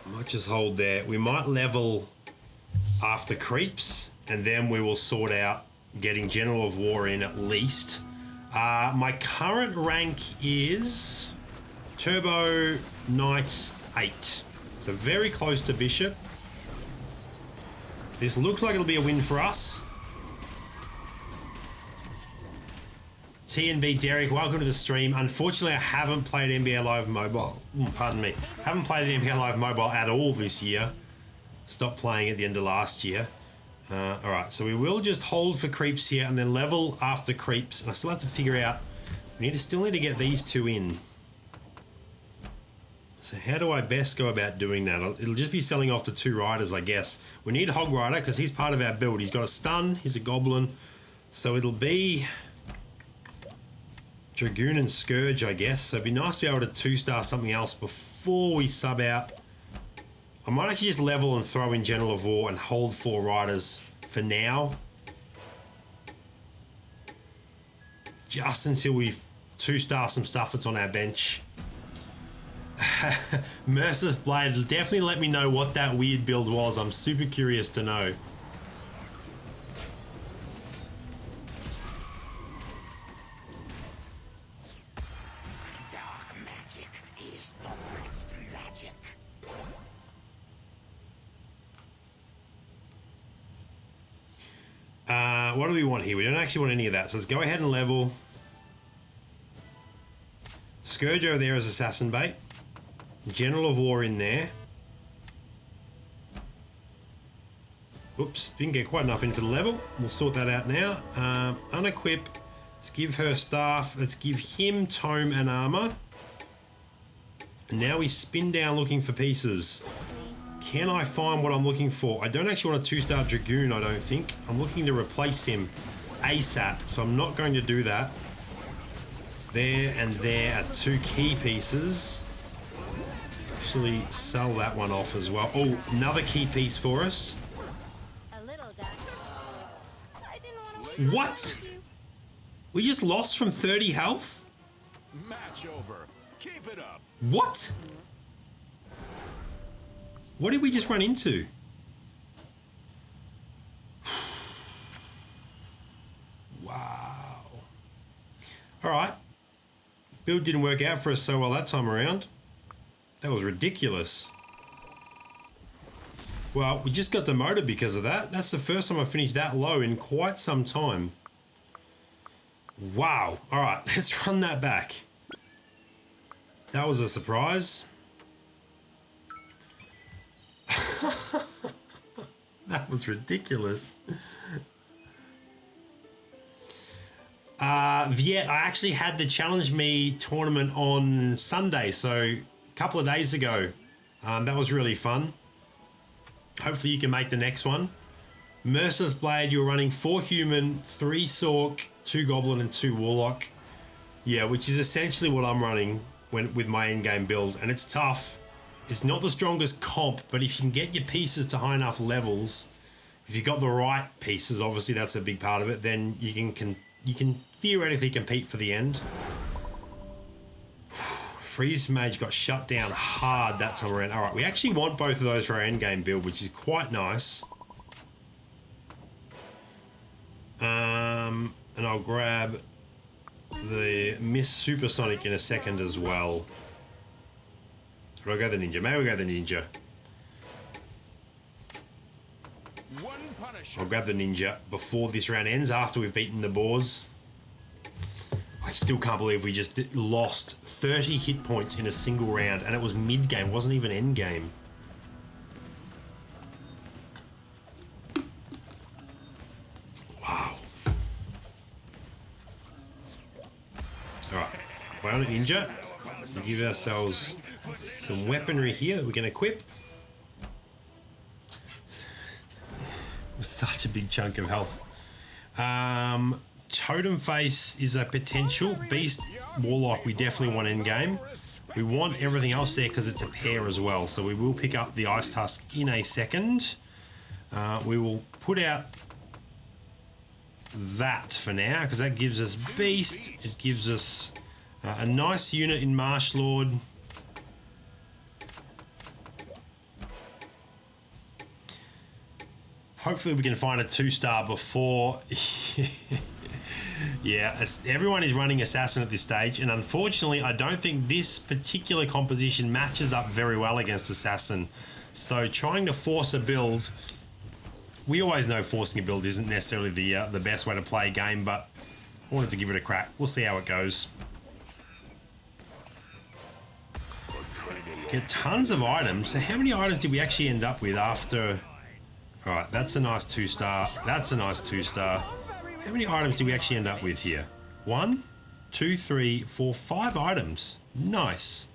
Might just hold there. We might level after creeps, and then we will sort out getting General of War in at least. My current rank is Turbo Knight 8. So very close to Bishop. This looks like it'll be a win for us. TNB Derek, welcome to the stream. Unfortunately, I haven't played NBA Live Mobile. Pardon me. Haven't played NBA Live Mobile at all this year. Stopped playing at the end of last year. All right, so we will just hold for creeps here and then level after creeps. And I still have to figure out, still need to get these two in. So how do I best go about doing that? It'll just be selling off the 2 riders, I guess. We need Hog Rider because he's part of our build. He's got a stun, he's a goblin. So it'll be Dragoon and Scourge, I guess. So it'd be nice to be able to 2-star something else before we sub out. I might actually just level and throw in General of War and hold 4 riders for now. Just until we 2-star some stuff that's on our bench. Merciless Blade, definitely let me know what that weird build was. I'm super curious to know. Dark magic is the best magic. What do we want here? We don't actually want any of that. So let's go ahead and level. Scourge over there is Assassin Bait. General of War in there. Oops, didn't get quite enough in for the level. We'll sort that out now. Unequip. Let's give her staff. Let's give him tome and armor. And now we spin down looking for pieces. Can I find what I'm looking for? I don't actually want a 2-star Dragoon, I don't think. I'm looking to replace him ASAP, so I'm not going to do that. There and there are 2 key pieces. Actually sell that one off as well. Oh, another key piece for us. A little guy. I didn't want to What? We just lost from 30 health? Match over. Keep it up. What? What did we just run into? Wow. All right. Build didn't work out for us so well that time around. That was ridiculous. Well, we just got demoted because of that. That's the first time I finished that low in quite some time. Wow. All right, let's run that back. That was a surprise. That was ridiculous. Viet, I actually had the Challenge Me tournament on Sunday, so a couple of days ago. That was really fun. Hopefully you can make the next one. Merciless Blade, you're running 4 human, 3 Sork, 2 Goblin and 2 Warlock. Yeah, which is essentially what I'm running with my in-game build, and it's tough. It's not the strongest comp, but if you can get your pieces to high enough levels, if you've got the right pieces, obviously that's a big part of it, then you can theoretically compete for the end. Freeze Mage got shut down hard that time around. All right, we actually want both of those for our endgame build, which is quite nice. And I'll grab the Miss Supersonic in a second as well. Or I'll go the Ninja. Maybe we'll go the Ninja. I'll grab the Ninja before this round ends, after we've beaten the boars. I still can't believe we just lost 30 hit points in a single round, and it was mid-game, wasn't even end-game. Wow. Alright, Bionic Ninja. We'll give ourselves some weaponry here that we can equip. With such a big chunk of health. Totem Face is a potential. Beast Warlock we definitely want in game. We want everything else there because it's a pair as well. So we will pick up the Ice Tusk in a second. We will put out that for now because that gives us Beast. It gives us a nice unit in Marsh Lord. Hopefully we can find a 2-star before. Yeah, everyone is running Assassin at this stage, and unfortunately I don't think this particular composition matches up very well against Assassin. So trying to force a build, we always know forcing a build isn't necessarily the best way to play a game, but I wanted to give it a crack. We'll see how it goes. Get tons of items. So how many items did we actually end up with after? All right, that's a nice 2-star. That's a nice 2-star. How many items did we actually end up with here? 1, 2, 3, 4, 5 items. Nice.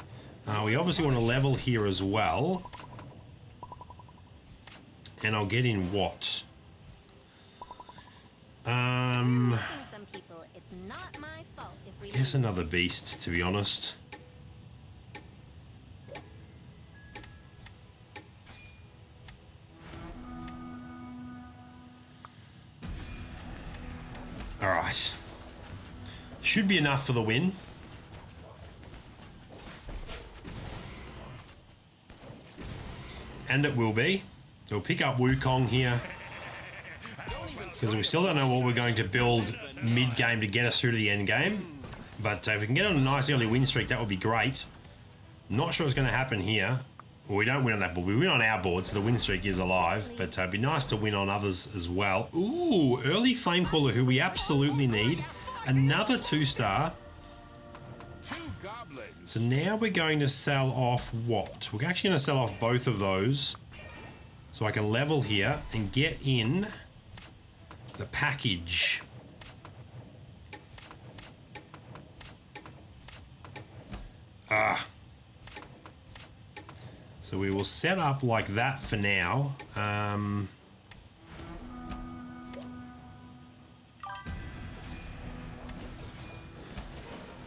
We obviously want to level here as well. And I'll get in what? Missing some people. It's not my fault if we Guess leave. another beast, to be honest. All right. Should be enough for the win. And it will be. We'll pick up Wukong here. Because we still don't know what we're going to build mid-game to get us through to the end game. But if we can get on a nice early win streak, that would be great. Not sure what's going to happen here. Well, we don't win on that board. We win on our board, so the win streak is alive. But it'd be nice to win on others as well. Ooh, early Flamecaller, who we absolutely need. Another 2-star. So now we're going to sell off what? We're actually going to sell off both of those. So I can level here and get in the package. So we will set up like that for now.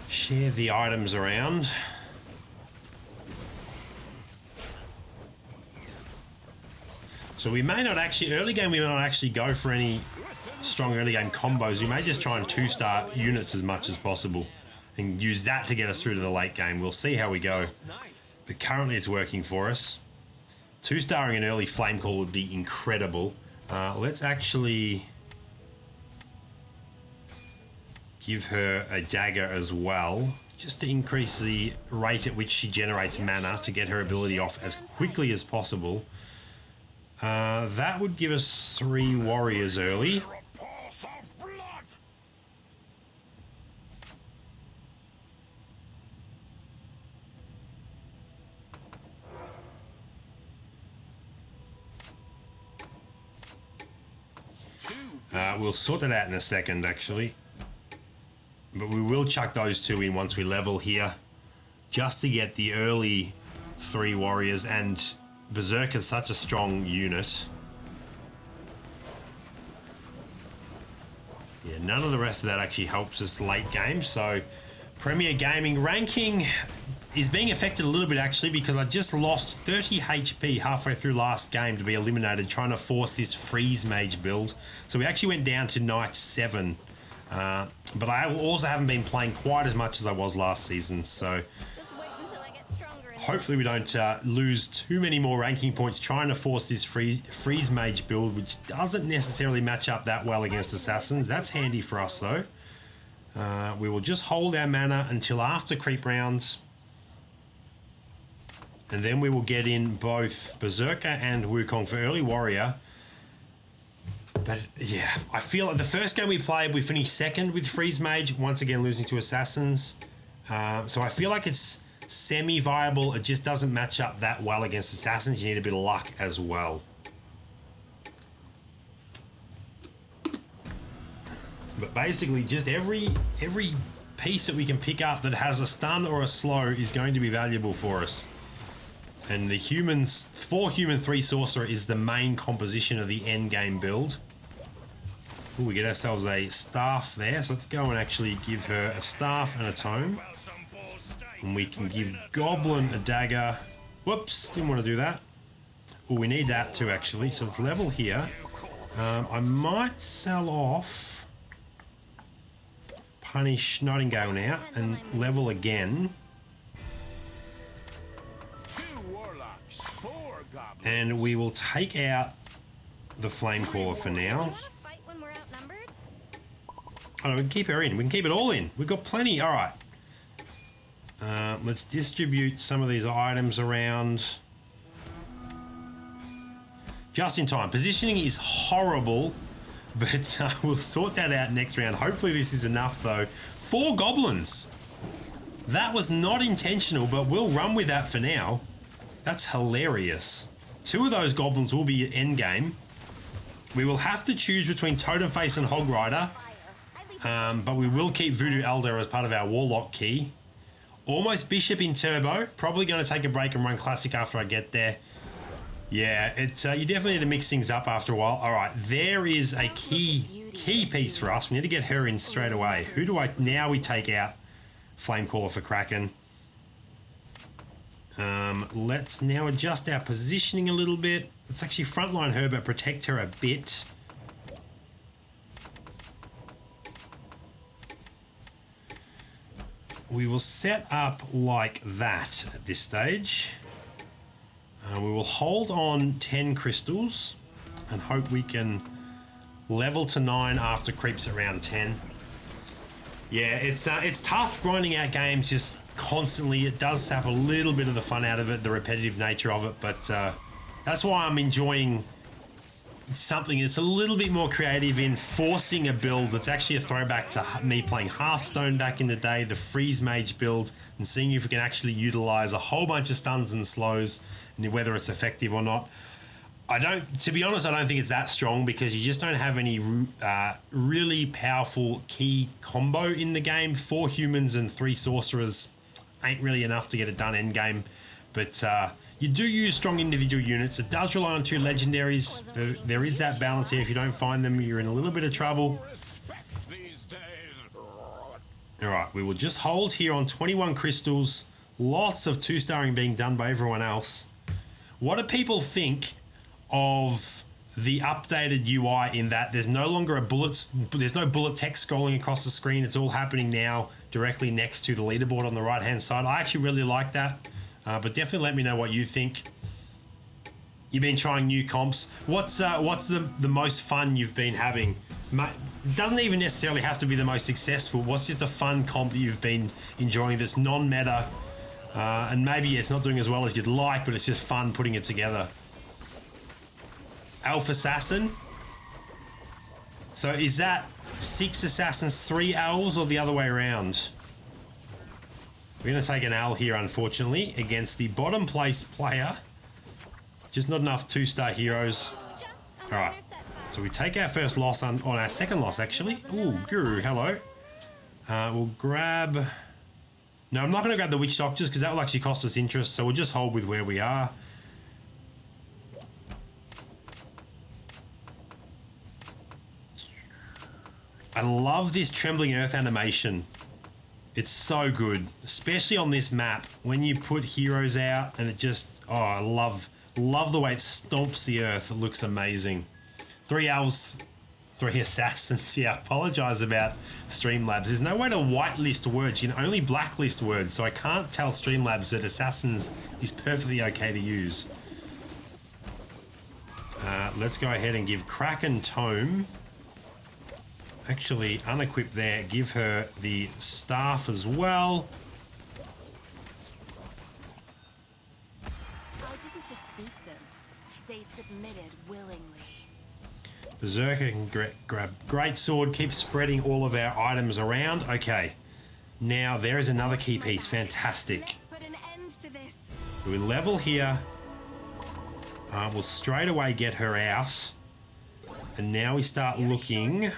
Share the items around. So we may not actually, early game we may not actually go for any strong early game combos. We may just try and 2-star units as much as possible and use that to get us through to the late game. We'll see how we go. But currently it's working for us. 2-starring an early flame call would be incredible. Let's actually give her a dagger as well, just to increase the rate at which she generates mana to get her ability off as quickly as possible. That would give us 3 warriors early. We'll sort that out in a second, actually. But we will chuck those 2 in once we level here, just to get the early 3 warriors, and Berserk is such a strong unit. Yeah, none of the rest of that actually helps us late game, so Premier Gaming ranking is being affected a little bit actually, because I just lost 30 HP halfway through last game to be eliminated trying to force this Freeze Mage build. So we actually went down to Night 7. But I also haven't been playing quite as much as I was last season, so Just wait until I get stronger and hopefully we don't lose too many more ranking points trying to force this Freeze Mage build, which doesn't necessarily match up that well against Assassins. That's handy for us though. We will just hold our mana until after creep rounds, and then we will get in both Berserker and Wukong for early warrior. But yeah, I feel like the first game we played, we finished second with Freeze Mage, once again losing to Assassins. So I feel like it's semi-viable. It just doesn't match up that well against Assassins. You need a bit of luck as well. But basically, just every piece that we can pick up that has a stun or a slow is going to be valuable for us. And the humans, 4 human 3 sorcerer is the main composition of the end game build. Ooh, we get ourselves a staff there, so let's go and actually give her a staff and a tome. And we can give Goblin a dagger. Whoops, didn't want to do that. Oh, we need that too actually, so let's level here. I might sell off Punish Nightingale now and level again. And we will take out the Flamecaller for now. fight when we're outnumbered. Oh no, we can keep her in. We can keep it all in. We've got plenty. All right. Let's distribute some of these items around. Just in time. Positioning is horrible, But we'll sort that out next round. Hopefully this is enough though. 4 goblins. That was not intentional, but we'll run with that for now. That's hilarious. 2 of those goblins will be at endgame. We will have to choose between Totem Face and Hog Rider. But we will keep Voodoo Elder as part of our Warlock key. Almost Bishop in Turbo. Probably going to take a break and run Classic after I get there. Yeah, it's you definitely need to mix things up after a while. All right, there is a key piece for us. We need to get her in straight away. Who do I... Now we take out Flamecaller for Kraken. Let's now adjust our positioning a little bit. Let's actually frontline her, but protect her a bit. We will set up like that at this stage. We will hold on 10 crystals and hope we can level to 9 after creeps around 10. Yeah, it's tough grinding out games just constantly. It does sap a little bit of the fun out of it, the repetitive nature of it, but that's why I'm enjoying something that's a little bit more creative in forcing a build that's actually a throwback to me playing Hearthstone back in the day, the Freeze Mage build, and seeing if we can actually utilize a whole bunch of stuns and slows and whether it's effective or not. To be honest, I don't think it's that strong because you just don't have any really powerful key combo in the game. 4 humans and 3 sorcerers ain't really enough to get it done end game, but you do use strong individual units. It does rely on 2 legendaries. There is that balance here. If you don't find them, you're in a little bit of trouble. All right, we will just hold here on 21 crystals. Lots of 2-starring being done by everyone else. What do people think of the updated UI in that there's no longer there's no bullet text scrolling across the screen? It's all happening now directly next to the leaderboard on the right hand side. I actually really like that. But definitely let me know what you think. You've been trying new comps. What's the most fun you've been having? It doesn't even necessarily have to be the most successful. What's just a fun comp that you've been enjoying that's non-meta? And maybe it's not doing as well as you'd like, but it's just fun putting it together. Elf Assassin. So is that 6 assassins, 3 elves, or the other way around? We're going to take an L here, unfortunately, against the bottom place player. Just not enough 2-star heroes. All right, so we take our first loss on our second loss, actually. Ooh, Guru, hello. We'll grab... No, I'm not going to grab the Witch Doctors because that will actually cost us interest, so we'll just hold with where we are. I love this Trembling Earth animation. It's so good, especially on this map when you put heroes out and it just, oh, I love the way it stomps the earth. It looks amazing. 3 elves, 3 assassins. Yeah, I apologize about Streamlabs. There's no way to whitelist words. You can only blacklist words, so I can't tell Streamlabs that assassins is perfectly okay to use. Let's go ahead and give Kraken Tome. Actually, unequip there. Give her the staff as well. I didn't defeat them. They submitted willingly. Berserker can grab Great Sword. Keep spreading all of our items around. Okay. Now there is another key piece. Fantastic. Let's put an end to this. So we level here. We'll straight away get her out. And now we start looking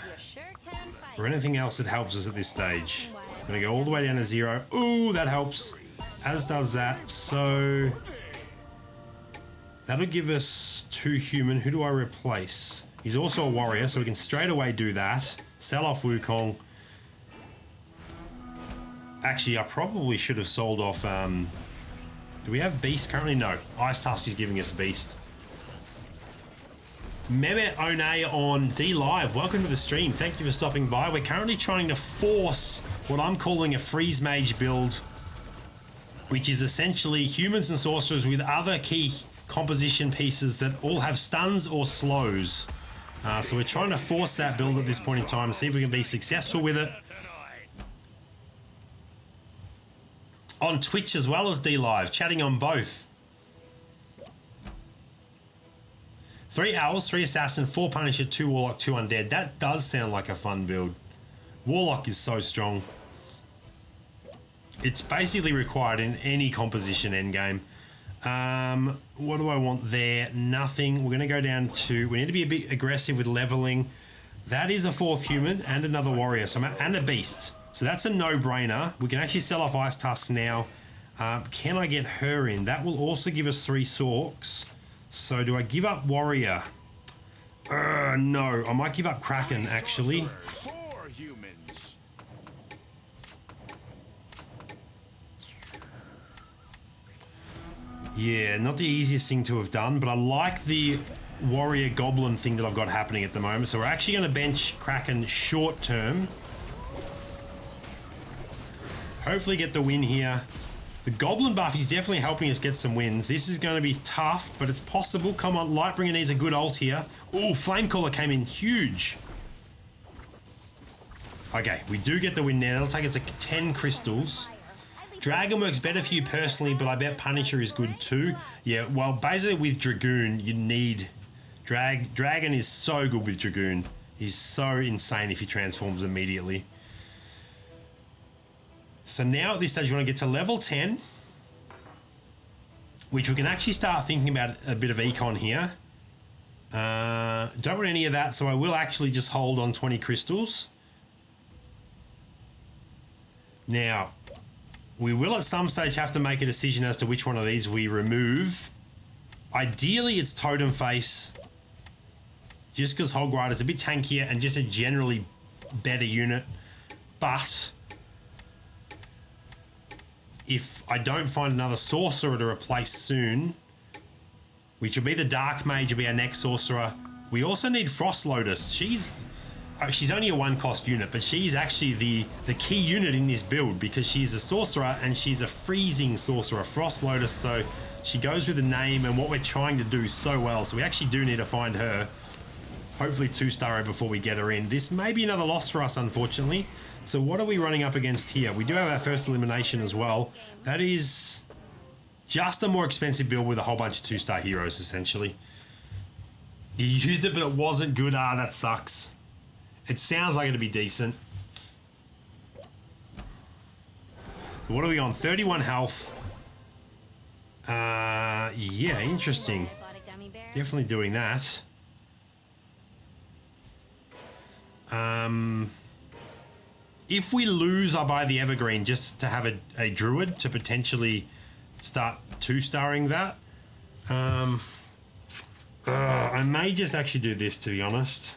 for anything else that helps us at this stage. I'm going to go all the way down to 0. Ooh, that helps. As does that. So that'll give us 2 human. Who do I replace? He's also a warrior, so we can straight away do that. Sell off Wukong. Actually, I probably should have sold off... do we have Beast currently? No. Ice Tusk is giving us Beast. Mehmet One on D Live, welcome to the stream. Thank you for stopping by. We're currently trying to force what I'm calling a Freeze Mage build, which is essentially humans and sorcerers with other key composition pieces that all have stuns or slows. So we're trying to force that build at this point in time, see if we can be successful with it. On Twitch as well as D Live, chatting on both. 3 owls, 3 assassin, 4 punisher, 2 warlock, 2 undead. That does sound like a fun build. Warlock is so strong. It's basically required in any composition endgame. What do I want there? Nothing. We're going to go down to... We need to be a bit aggressive with leveling. That is a 4th human and another warrior. And a beast. So that's a no-brainer. We can actually sell off Ice Tusk now. Can I get her in? That will also give us 3 Sorks. So do I give up warrior? No. I might give up Kraken, actually. 4 humans. Yeah, not the easiest thing to have done, but I like the warrior goblin thing that I've got happening at the moment. So we're actually going to bench Kraken short term. Hopefully get the win here. The goblin buff is definitely helping us get some wins. This is going to be tough, but it's possible. Come on, Lightbringer needs a good ult here. Oh, Flamecaller came in huge. Okay, we do get the win there. That'll take us to 10 crystals. Dragon works better for you personally, but I bet Punisher is good too. Yeah, well, basically with Dragoon, you need... Dragon is so good with Dragoon. He's so insane if he transforms immediately. So now at this stage, we want to get to level 10, which we can actually start thinking about a bit of econ here. Don't want any of that, so I will actually just hold on 20 crystals. Now... We will at some stage have to make a decision as to which one of these we remove. Ideally, it's Totem Face. Just because Hog Rider is a bit tankier and just a generally better unit. But if I don't find another Sorcerer to replace soon, which will be the Dark Mage, will be our next Sorcerer. We also need Frost Lotus. She's only a 1-cost unit, but she's actually the key unit in this build because she's a sorcerer and she's a freezing sorcerer, Frost Lotus, so she goes with the name and what we're trying to do so well. So we actually do need to find her. Hopefully 2-star her before we get her in. This may be another loss for us, unfortunately. So what are we running up against here? We do have our first elimination as well. That is just a more expensive build with a whole bunch of 2-star heroes, essentially. You used it, but it wasn't good. Ah, that sucks. It sounds like it'll be decent. What are we on? 31 health. Yeah, interesting. Definitely doing that. If we lose, I buy the Evergreen just to have a Druid to potentially start 2-starring that. I may just actually do this, to be honest.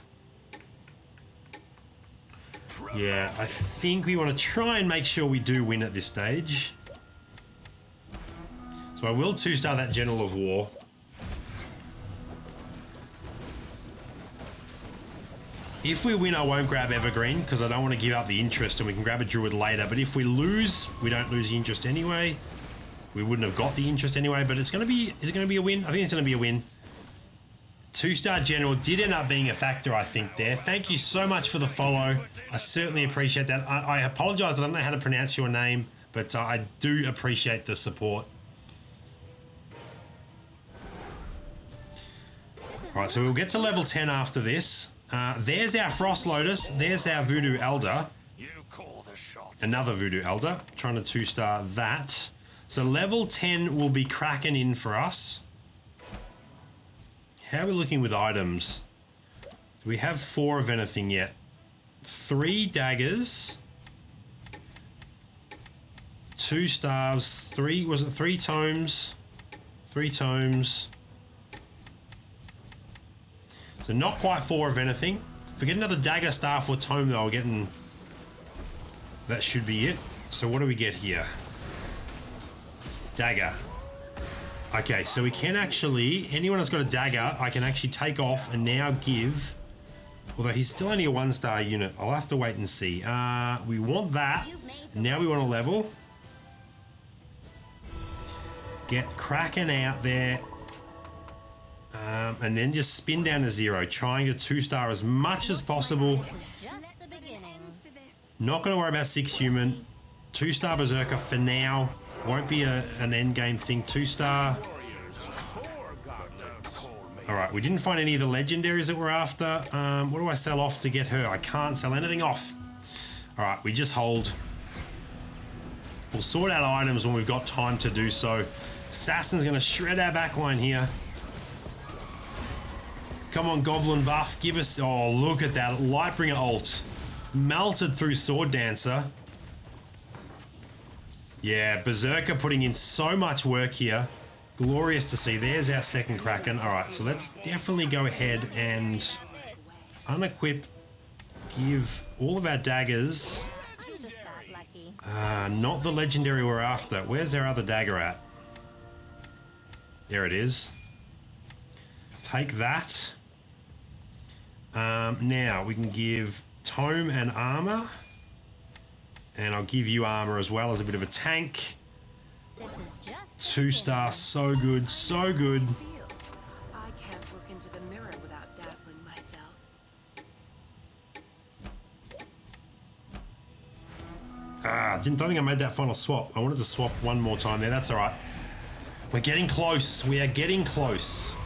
Yeah, I think we want to try and make sure we do win at this stage. So I will 2-star that General of War. If we win, I won't grab Evergreen because I don't want to give up the interest and we can grab a Druid later. But if we lose, we don't lose the interest anyway. We wouldn't have got the interest anyway, but it's going to be... Is it going to be a win? I think it's going to be a win. 2-star General did end up being a factor, I think, there. Thank you so much for the follow. I certainly appreciate that. I apologise, I don't know how to pronounce your name, but I do appreciate the support. Alright, so we'll get to level 10 after this. There's our Frost Lotus. There's our Voodoo Elder. Another Voodoo Elder. Trying to 2-star that. So level 10 will be Kraken in for us. How are we looking with items? Do we have 4 of anything yet? 3 daggers. 2 stars. 3, was it 3 tomes? 3 tomes. So not quite 4 of anything. If we get another dagger, staff, or tome though, we're getting... That should be it. So what do we get here? Dagger. Okay, so we can actually... Anyone that's got a dagger, I can actually take off and now give... Although he's still only a 1-star unit. I'll have to wait and see. We want that. And now we want to level. Get Kraken out there. And then just spin down to 0. Trying to 2-star as much as possible. Not going to worry about 6 human. 2-star Berserker for now. Won't be an endgame thing. 2-star. All right, we didn't find any of the legendaries that we're after. What do I sell off to get her? I can't sell anything off. All right, we just hold. We'll sort out items when we've got time to do so. Assassin's going to shred our backline here. Come on, Goblin buff. Give us... Oh, look at that. Lightbringer ult. Melted through Sword Dancer. Yeah, Berserker putting in so much work here. Glorious to see. There's our second Kraken. All right, so let's definitely go ahead and unequip. Give all of our daggers... I'm just that lucky. not the legendary we're after. Where's our other dagger at? There it is. Take that. Now we can give tome and armor. And I'll give you armor as well as a bit of a tank. This is just 2-star, so good, so good. Feel. I can't look into the mirror without dazzling myself. Don't think I made that final swap. I wanted to swap one more time there. That's all right. We're getting close. We are getting close.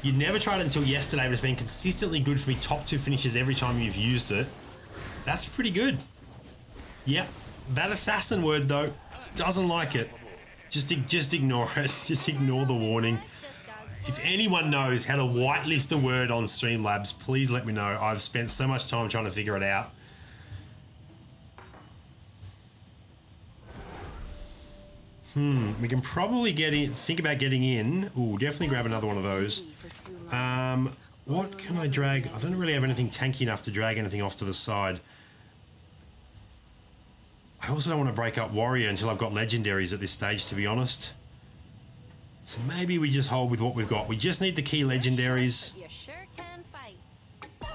You never tried it until yesterday, but it's been consistently good for me. Top 2 finishes every time you've used it. That's pretty good. Yep. That assassin word, though, doesn't like it. Just ignore it. Just ignore the warning. If anyone knows how to whitelist a word on Streamlabs, please let me know. I've spent so much time trying to figure it out. We can probably think about getting in. Ooh, definitely grab another one of those. What can I drag? I don't really have anything tanky enough to drag anything off to the side. I also don't want to break up Warrior until I've got legendaries at this stage, to be honest. So maybe we just hold with what we've got. We just need the key legendaries. You sure can fight.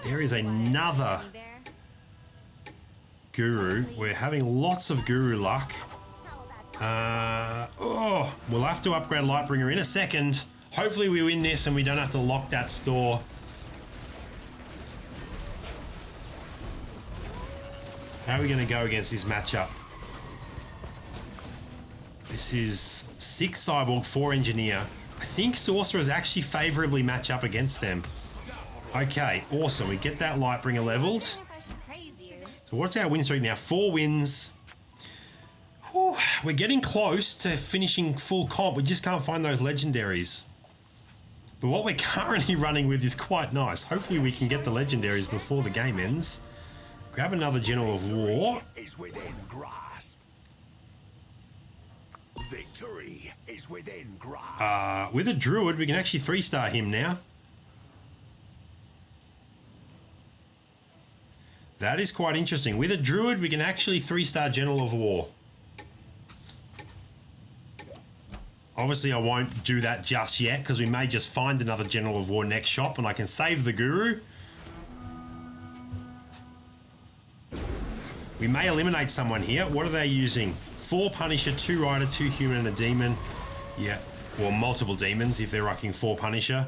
There is another guru. We're having lots of guru luck. We'll have to upgrade Lightbringer in a second. Hopefully we win this and we don't have to lock that store. How are we going to go against this matchup? This is 6 Cyborg, 4 Engineer. I think Sorcerers actually favourably match up against them. Okay, awesome. We get that Lightbringer leveled. So what's our win streak now? 4 wins. Whew, we're getting close to finishing full comp. We just can't find those legendaries. But what we're currently running with is quite nice. Hopefully we can get the legendaries before the game ends. Grab another General of War. Is within grasp. Victory is within grasp. With a Druid, we can actually 3-star him now. That is quite interesting. With a Druid, we can actually 3-star General of War. Obviously, I won't do that just yet because we may just find another General of War next shop and I can save the Guru. We may eliminate someone here. What are they using? 4 Punisher, 2 Rider, 2 Human and a Demon. Yeah, or multiple Demons if they're rocking 4 Punisher.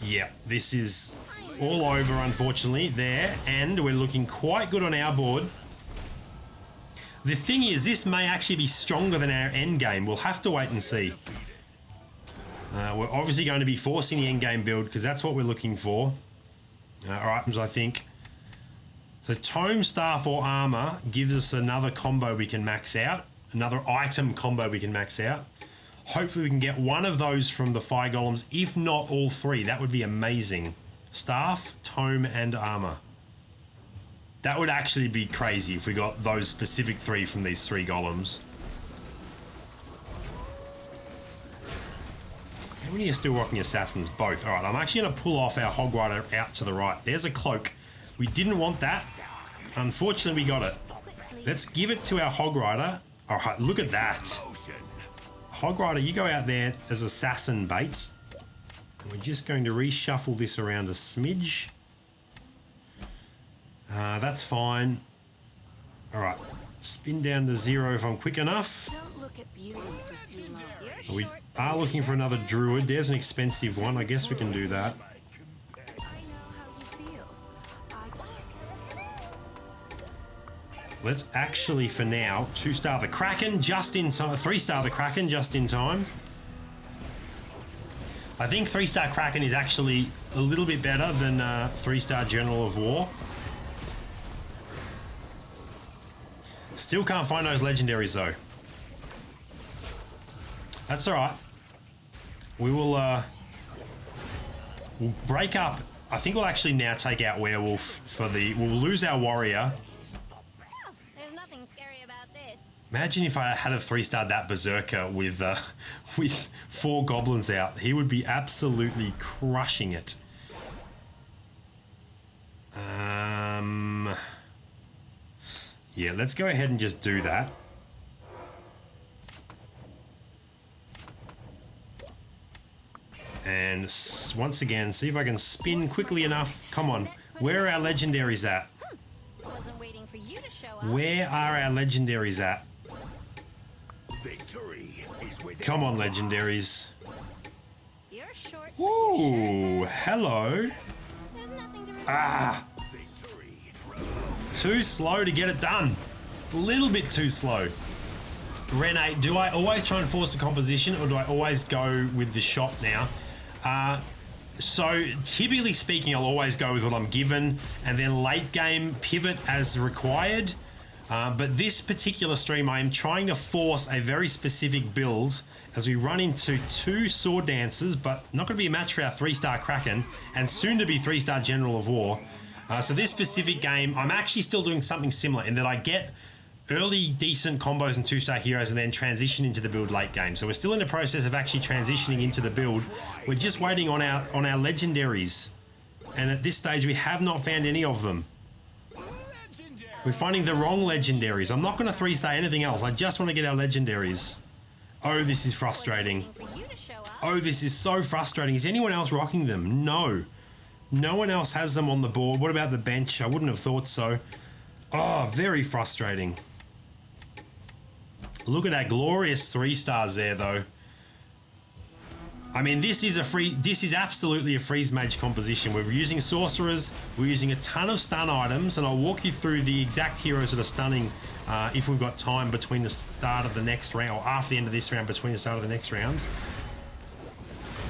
Yeah, this is all over, unfortunately, there. And we're looking quite good on our board. The thing is, this may actually be stronger than our endgame. We'll have to wait and see. We're obviously going to be forcing the endgame build because that's what we're looking for. Our items, I think. So Tome, Staff or Armor gives us another combo we can max out. Another item combo we can max out. Hopefully we can get one of those from the Fire Golems, if not all 3. That would be amazing. Staff, Tome and Armor. That would actually be crazy if we got those specific 3 from these 3 golems. How many are still rocking assassins? Both. All right, I'm actually going to pull off our Hog Rider out to the right. There's a cloak. We didn't want that. Unfortunately, we got it. Let's give it to our Hog Rider. All right, look at that. Hog Rider, you go out there as assassin bait. And we're just going to reshuffle this around a smidge. That's fine. All right, spin down to 0 if I'm quick enough. Don't look at beauty for too long. We are looking for another Druid. There's an expensive one. I guess we can do that. I know how you feel. Let's actually, for now, 2-star the Kraken just in time. 3-star the Kraken just in time. I think 3-star Kraken is actually a little bit better than 3-star General of War. Still can't find those legendaries though. That's alright. We will we'll break up. I think we'll actually now take out Werewolf for the... We'll lose our Warrior. There's nothing scary about this. Imagine if I had a 3-star that Berserker with 4 goblins out. He would be absolutely crushing it. Yeah, let's go ahead and just do that. And once again, see if I can spin quickly enough. Come on. Where are our legendaries at? Wasn't waiting for you to show up. Where are our legendaries at? Victory is within. Come on, legendaries. You're short. Ooh, hello. There's nothing to Ah, Victory. too slow to get it done. A little bit too slow. Renee, do I always try and force the composition, or do I always go with the shot now? So typically speaking, I'll always go with what I'm given and then late game pivot as required. But this particular stream, I am trying to force a very specific build as we run into 2 Sword Dancers, but not going to be a match for our 3-star Kraken and soon to be 3-star General of War. So this specific game, I'm actually still doing something similar in that I get early decent combos and 2-star heroes and then transition into the build late game. So we're still in the process of actually transitioning into the build. We're just waiting on our legendaries. And at this stage, we have not found any of them. We're finding the wrong legendaries. I'm not going to 3-star anything else. I just want to get our legendaries. Oh, this is frustrating. for you to show up. Oh, this is so frustrating. Is anyone else rocking them? No. No one else has them on the board. What about the bench? I wouldn't have thought so. Oh, very frustrating. Look at that glorious 3-stars there, though. I mean, this is absolutely a freeze mage composition. We're using sorcerers, we're using a ton of stun items, and I'll walk you through the exact heroes that are stunning if we've got time between the start of the next round, or after the end of this round, between the start of the next round.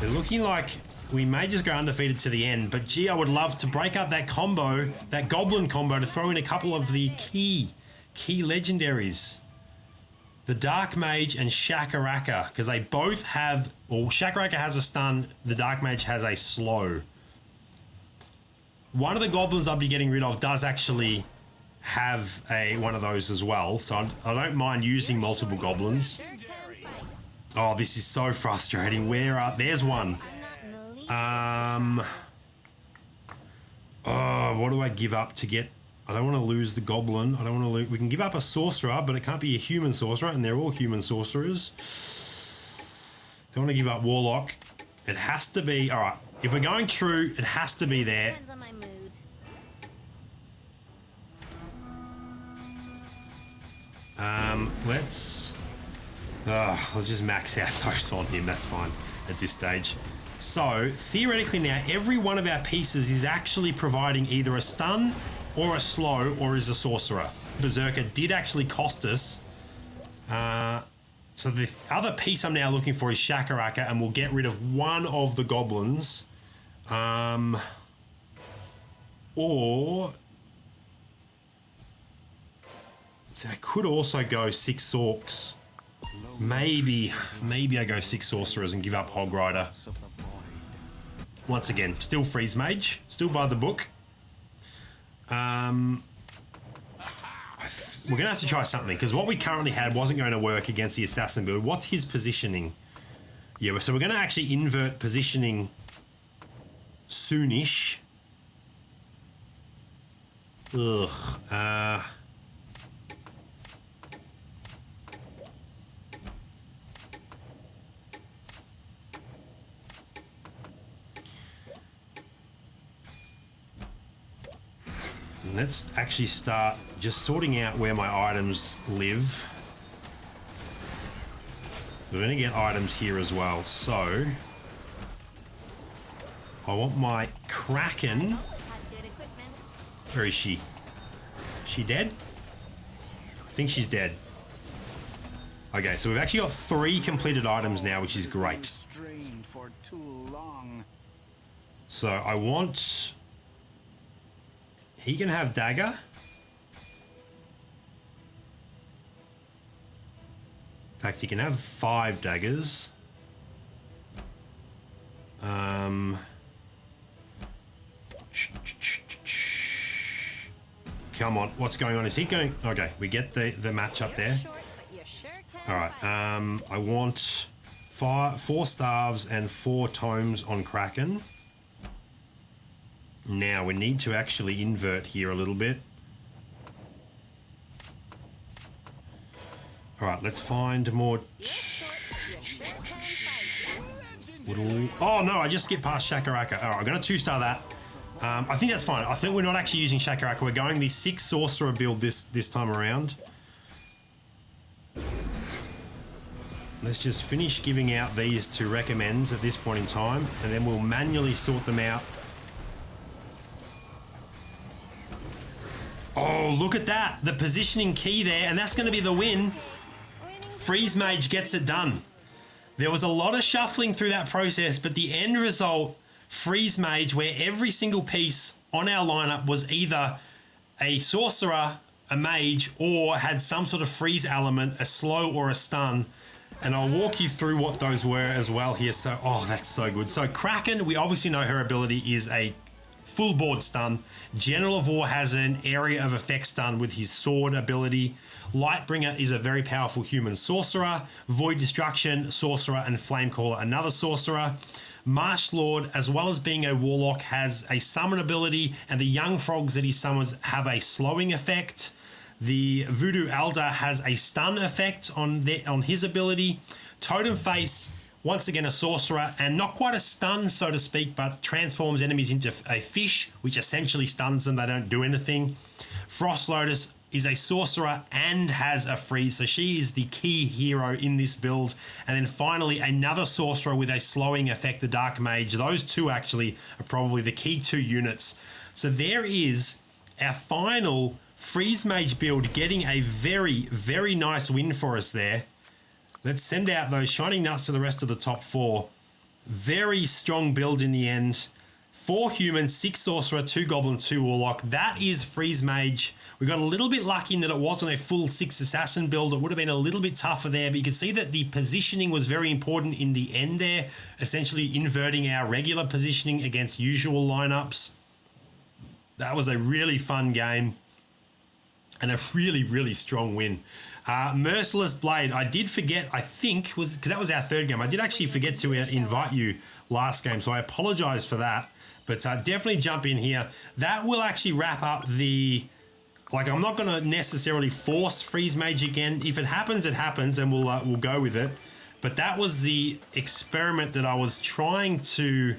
They're looking like we may just go undefeated to the end, but gee, I would love to break up that combo, that goblin combo, to throw in a couple of the key legendaries. The Dark Mage and Shakaraka, because they both have... Well, Shakaraka has a stun, the Dark Mage has a slow. One of the goblins I'll be getting rid of does actually have one of those as well, so I don't mind using multiple goblins. Sure can fight. Oh, this is so frustrating. There's one. I'm not in the least. Oh, what do I give up to get... I don't want to lose the goblin. I don't want to lose... We can give up a sorcerer, but it can't be a human sorcerer, and they're all human sorcerers. Don't want to give up warlock. It has to be... All right, if we're going true, it has to be there. Depends on my mood. Let's... I'll just max out those on him. That's fine at this stage. So, theoretically now, every one of our pieces is actually providing either a stun or a slow, or is a sorcerer. Berserker did actually cost us. So the other piece I'm now looking for is Shakaraka, and we'll get rid of one of the goblins. Or... So I could also go 6 orcs. Maybe I go 6 sorcerers and give up Hog Rider. Once again, still freeze mage, still by the book. We're going to have to try something, because what we currently had wasn't going to work against the assassin build. What's his positioning? Yeah, so we're going to actually invert positioning soonish. Ugh. Let's actually start just sorting out where my items live. We're going to get items here as well. So I want my Kraken. Has good equipment. Where is she? Is she dead? I think she's dead. Okay, so we've actually got 3 completed items now, which is great. Strained for too long. So I want... He can have dagger. In fact, he can have 5 daggers. Come on, what's going on? Is he going... Okay, we get the match up there. Short, but you sure can All right, fight. I want 4 staves and 4 tomes on Kraken. Now, we need to actually invert here a little bit. All right, let's find more... Oh, no, I just skipped past Shakaraka. All right, I'm going to 2-star that. I think that's fine. I think we're not actually using Shakaraka. We're going the 6 Sorcerer build this time around. Let's just finish giving out these to recommends at this point in time, and then we'll manually sort them out. Oh, look at that. The positioning key there, and that's going to be the win. Freeze Mage gets it done. There was a lot of shuffling through that process, but the end result, Freeze Mage, where every single piece on our lineup was either a Sorcerer, a Mage, or had some sort of freeze element, a slow or a stun. And I'll walk you through what those were as well here. So, oh, that's so good. So Kraken, we obviously know her ability is a full board stun. General of War has an area of effect stun with his sword ability. Lightbringer is a very powerful human sorcerer. Void Destruction, sorcerer, and Flamecaller, another sorcerer. Marsh Lord, as well as being a warlock, has a summon ability, and the young frogs that he summons have a slowing effect. The Voodoo Elder has a stun effect on his ability. Totem Face, once again a sorcerer, and not quite a stun, so to speak, but transforms enemies into a fish, which essentially stuns them. They don't do anything. Frost Lotus is a sorcerer and has a freeze, so she is the key hero in this build. And then finally, another sorcerer with a slowing effect, the Dark Mage. Those two actually are probably the key 2 units. So there is our final Freeze Mage build getting a very, very nice win for us there. Let's send out those shining nuts to the rest of the top 4. Very strong build in the end. 4 humans, 6 sorcerer, 2 goblin, 2 warlock. That is Freeze Mage. We got a little bit lucky in that it wasn't a full 6 assassin build. It would have been a little bit tougher there, but you can see that the positioning was very important in the end there, essentially inverting our regular positioning against usual lineups. That was a really fun game and a really, really strong win. Merciless Blade, I did forget, I think, because that was our 3rd game. I did actually forget to invite you last game, so I apologize for that. But definitely jump in here. That will actually wrap up the... Like, I'm not going to necessarily force Freeze Mage again. If it happens, it happens, and we'll go with it. But that was the experiment that I was trying to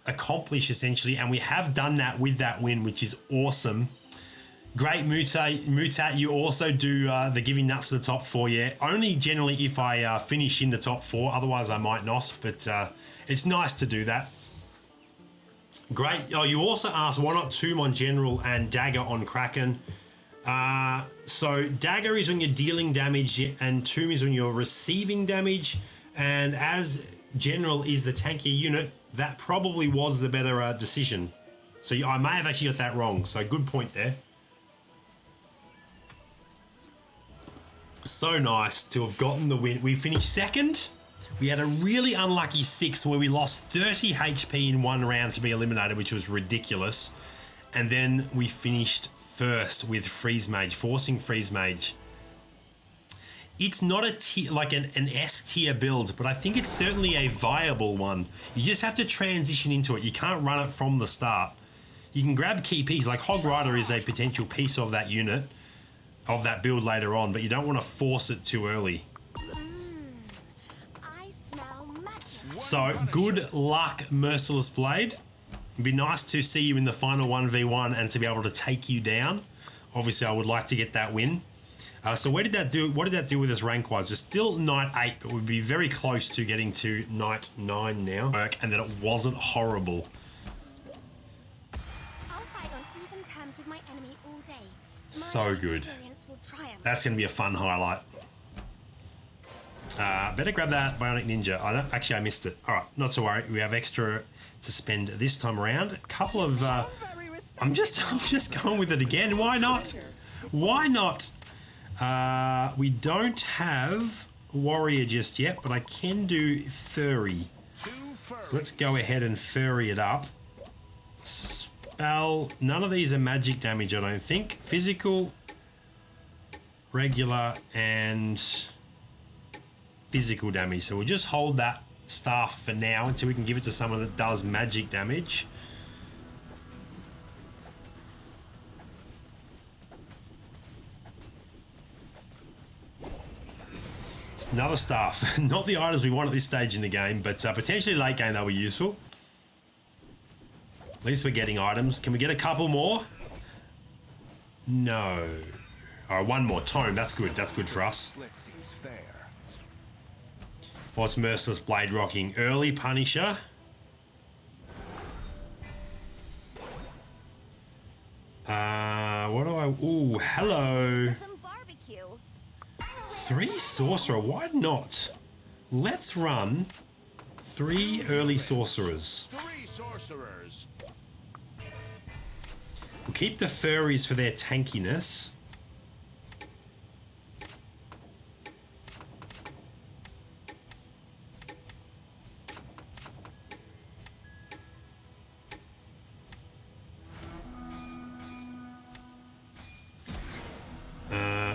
accomplish, essentially, and we have done that with that win, which is awesome. Great Mutat, you also do the giving nuts to the top 4, yeah. Only generally if I finish in the top 4, otherwise I might not, but it's nice to do that. Great. Oh, you also asked why not Tomb on General and Dagger on Kraken. So Dagger is when you're dealing damage and Tomb is when you're receiving damage. And as General is the tankier unit, that probably was the better decision. So I may have actually got that wrong. So good point there. So nice to have gotten the win. We finished 2nd. We had a really unlucky 6th where we lost 30 HP in 1 round to be eliminated, which was ridiculous. And then we finished 1st with Freeze Mage, forcing Freeze Mage. It's not a tier, like an S tier build, but I think it's certainly a viable one. You just have to transition into it. You can't run it from the start. You can grab key pieces, like Hog Rider is a potential piece of that unit, of that build later on, but you don't want to force it too early. So, good luck, Merciless Blade. It'd be nice to see you in the final 1v1 and to be able to take you down. Obviously, I would like to get that win. So what did that do with us rank-wise? It's still Knight 8, but we'd be very close to getting to Knight 9 now. And that it wasn't horrible. I'll fight on even terms with my enemy all day. So good. That's going to be a fun highlight. Better grab that Bionic Ninja. I missed it. All right, not to worry. We have extra to spend this time around. A couple of. I'm just going with it again. Why not? Why not? We don't have Warrior just yet, but I can do Furry. So let's go ahead and Furry it up. Spell. None of these are magic damage, I don't think. Physical, regular, and physical damage. So we'll just hold that staff for now until we can give it to someone that does magic damage. It's another staff. Not the items we want at this stage in the game, but potentially late game they'll be useful. At least we're getting items. Can we get a couple more? No. All right, one more. Tome. That's good. That's good for us. What's Merciless Blade rocking? Early Punisher. What do I... Ooh, hello. Some barbecue. 3 Sorcerer. Why not? Let's run 3 early Sorcerers. 3 sorcerers. We'll keep the furries for their tankiness.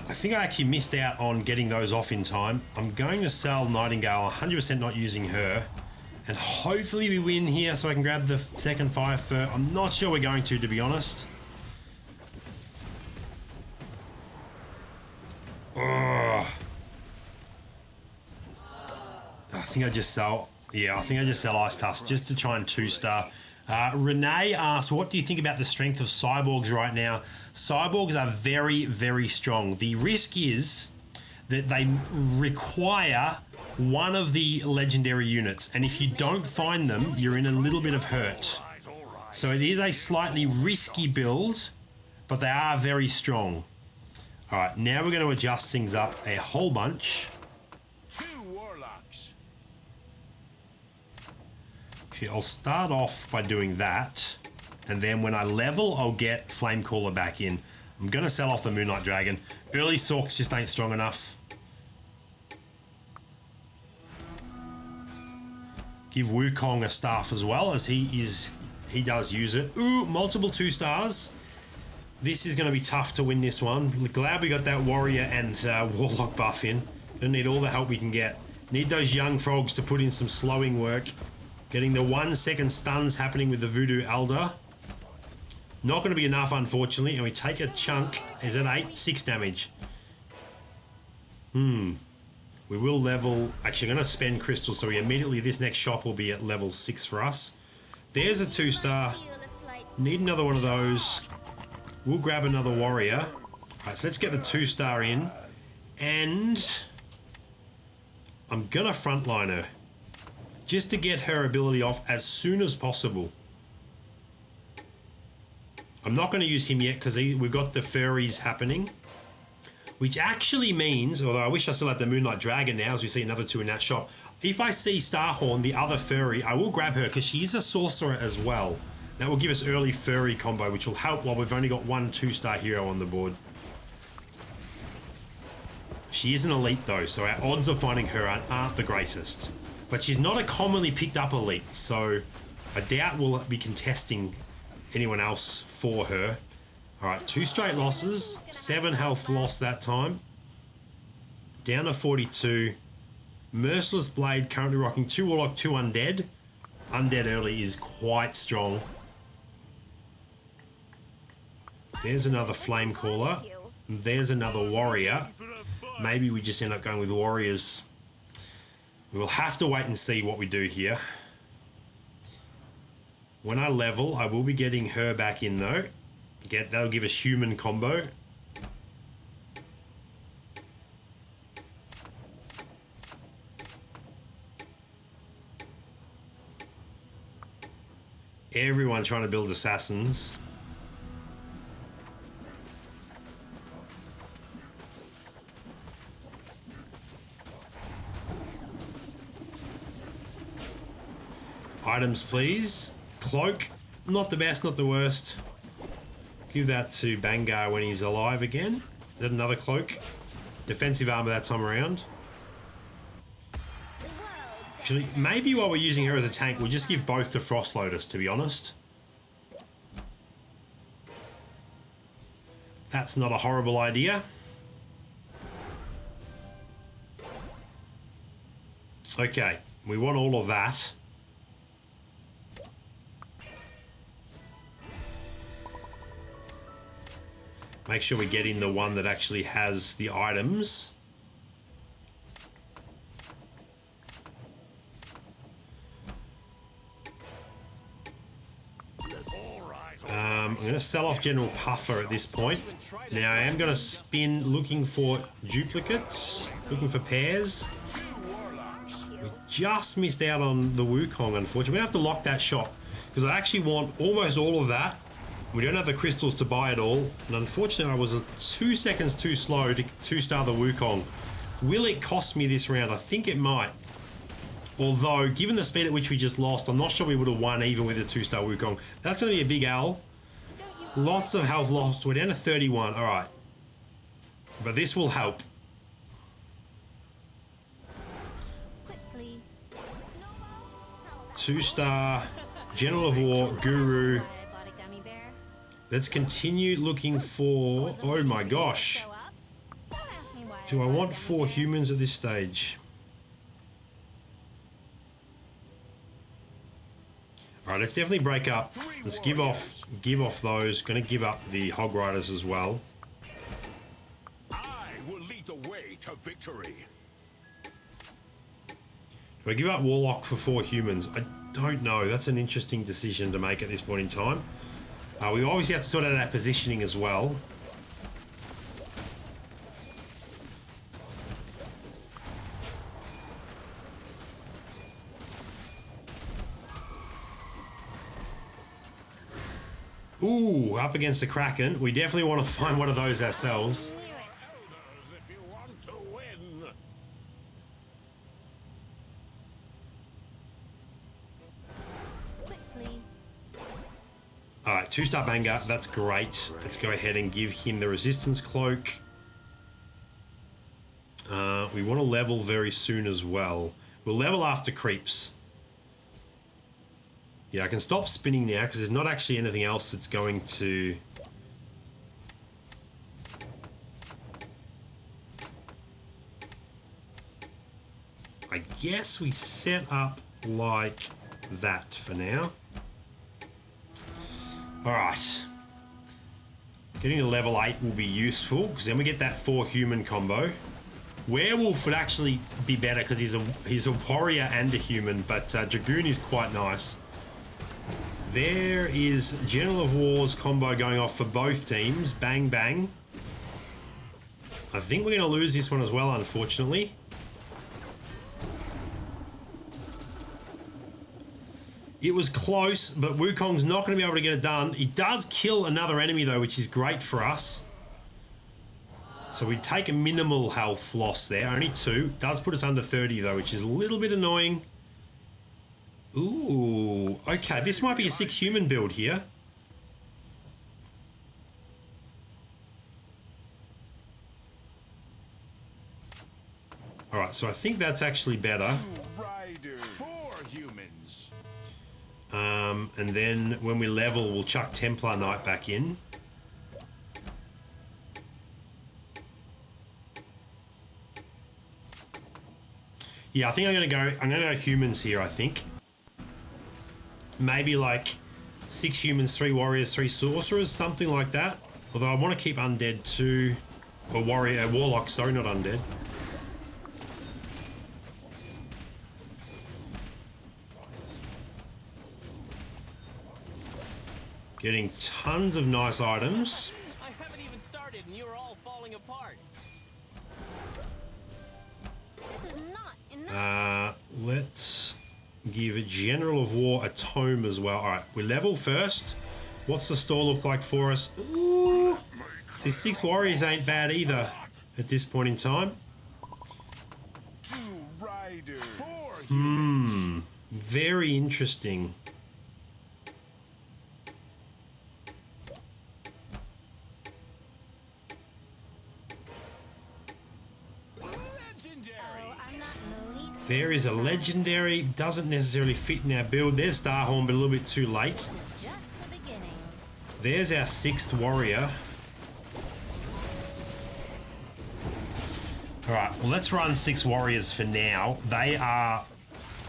I think I actually missed out on getting those off in time. I'm going to sell Nightingale, 100% not using her. And hopefully we win here so I can grab the second fire fur. I'm not sure we're going to be honest. Ugh. I think I just sell... Yeah, I think I just sell Ice Tusk just to try and 2-star. Renee asks, what do you think about the strength of cyborgs right now? Cyborgs are very, very strong. The risk is that they require one of the legendary units, and if you don't find them, you're in a little bit of hurt. So it is a slightly risky build, but they are very strong. All right, now we're going to adjust things up a whole bunch. 2 warlocks. Okay, I'll start off by doing that, and then when I level, I'll get Flamecaller back in. I'm going to sell off the Moonlight Dragon. Early Sorks just ain't strong enough. Give Wukong a staff as well, as he does use it. Ooh, multiple 2-stars. This is going to be tough to win this one. Glad we got that Warrior and Warlock buff in. Gonna need all the help we can get. Need those young frogs to put in some slowing work. Getting the 1-second stuns happening with the Voodoo Elder. Not going to be enough, unfortunately, and we take a chunk. Is it 8? 6 damage. We will level... Actually, I'm going to spend crystals, so we immediately... This next shop will be at level 6 for us. There's a 2-star. Need another one of those. We'll grab another warrior. Alright, so let's get the 2-star in. And... I'm going to frontline her. Just to get her ability off as soon as possible. I'm not going to use him yet because we've got the furries happening. Which actually means, although I wish I still had the Moonlight Dragon now, as we see another 2 in that shop. If I see Starhorn, the other furry, I will grab her because she is a sorcerer as well. That will give us early furry combo, which will help while we've only got 1 2-star hero on the board. She is an elite though, so our odds of finding her aren't the greatest. But she's not a commonly picked up elite, so I doubt we'll be contesting anyone else for her. Alright, 2 straight losses, 7 health lost that time. Down to 42. Merciless Blade currently rocking 2 Warlock, 2 Undead. Undead early is quite strong. There's another Flamecaller. There's another Warrior. Maybe we just end up going with Warriors. We will have to wait and see what we do here. When I level, I will be getting her back in though. That'll give us human combo. Everyone trying to build assassins. items, please. Cloak, not the best, not the worst. Give that to Bangar when he's alive again. Is that another cloak? Defensive armor that time around. Actually, maybe while we're using her as a tank, we'll just give both to Frost Lotus, to be honest. That's not a horrible idea. Okay, we want all of that. Make sure we get in the one that actually has the items. I'm going to sell off General Puffer at this point. Now I am going to spin looking for duplicates, looking for pairs. We just missed out on the Wukong, unfortunately. We have to lock that shop because I actually want almost all of that. We don't have the crystals to buy it all. And unfortunately, I was 2 seconds too slow to 2-star the Wukong. Will it cost me this round? I think it might. Although, given the speed at which we just lost, I'm not sure we would have won even with a 2-star Wukong. That's going to be a big L. Lots of health lost. We're down to 31. All right. But this will help. Quickly. 2-star, General of War, Guru. I bought a gummy bear. Let's continue looking for... Oh my gosh. Show up. Don't ask me why Do I bought a want gummy 4 bear. humans at this stage? All right, let's definitely break up. Let's give off those. Going to give up the Hog Riders as well. I will lead the way to victory. Do I give up Warlock for 4 humans? I don't know. That's an interesting decision to make at this point in time. We obviously have to sort out that positioning as well. Ooh, up against the Kraken. We definitely want to find one of those ourselves. Knew it. Elders, if you want to win. Quickly. All right, 2-star Banger. That's great. Let's go ahead and give him the Resistance Cloak. We want to level very soon as well. We'll level after creeps. Yeah, I can stop spinning now because there's not actually anything else that's going to... I guess we set up like that for now. All right. Getting to level 8 will be useful because then we get that 4 human combo. Werewolf would actually be better because he's a warrior and a human, but Dragoon is quite nice. There is General of War's combo going off for both teams. Bang, bang. I think we're going to lose this one as well, unfortunately. It was close, but Wukong's not going to be able to get it done. He does kill another enemy, though, which is great for us. So we take a minimal health loss there, only 2. Does put us under 30, though, which is a little bit annoying. Ooh, okay, this might be a 6 human build here. All right, so I think that's actually better. Riders. 4 humans. And then when we level, we'll chuck Templar Knight back in. Yeah, I think I'm gonna go humans here, I think. Maybe like 6 humans, 3 warriors, 3 sorcerers, something like that. Although I want to keep undead too. Or warlock, sorry, not undead. Getting tons of nice items. I haven't even started and you're all falling apart. This is not enough. Let's give a General of War a tome as well. All right, we level first. What's the store look like for us? Ooh, see, 6 warriors ain't bad either at this point in time. 2 riders. 4 Very interesting. Legendary. Oh, I'm not in the least. There is a legendary, doesn't necessarily fit in our build. There's Starhorn, but a little bit too late. Just the beginning. There's our 6th warrior. Alright, well let's run 6 warriors for now. They are,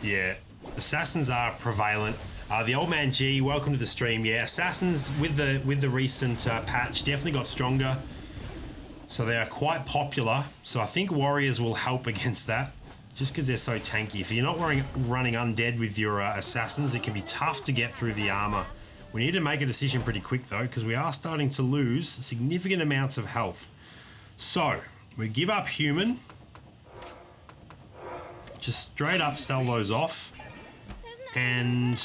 yeah, assassins are prevalent. The old man G, welcome to the stream. Yeah, assassins with the recent patch definitely got stronger. So they are quite popular. So I think warriors will help against that. Just because they're so tanky. If you're not running undead with your assassins, it can be tough to get through the armor. We need to make a decision pretty quick though, because we are starting to lose significant amounts of health. So we give up human. Just straight up sell those off. And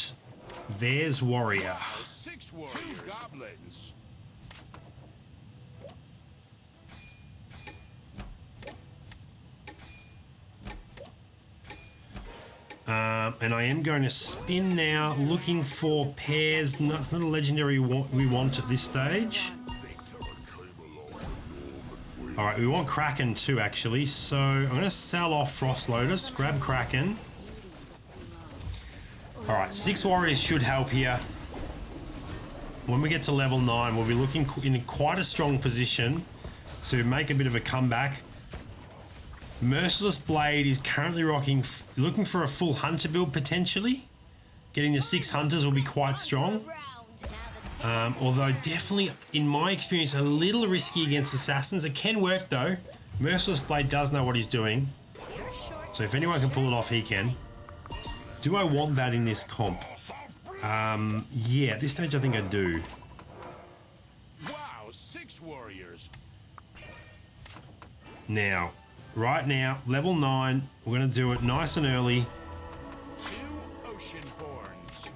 there's warrior. 6 warriors. 2 goblins. And I am going to spin now, looking for pairs. No, it's not a legendary we want at this stage. Alright, we want Kraken too, actually. So I'm going to sell off Frost Lotus, grab Kraken. Alright, 6 warriors should help here. When we get to level 9, we'll be looking in quite a strong position to make a bit of a comeback. Merciless Blade is currently looking for a full hunter build potentially. Getting the 6 hunters will be quite strong. Although definitely, in my experience, a little risky against assassins. It can work though. Merciless Blade does know what he's doing. So if anyone can pull it off, he can. Do I want that in this comp? Yeah, at this stage I think I do. Wow, 6 warriors. Now, right now, level 9, we're going to do it nice and early. 2 ocean horns.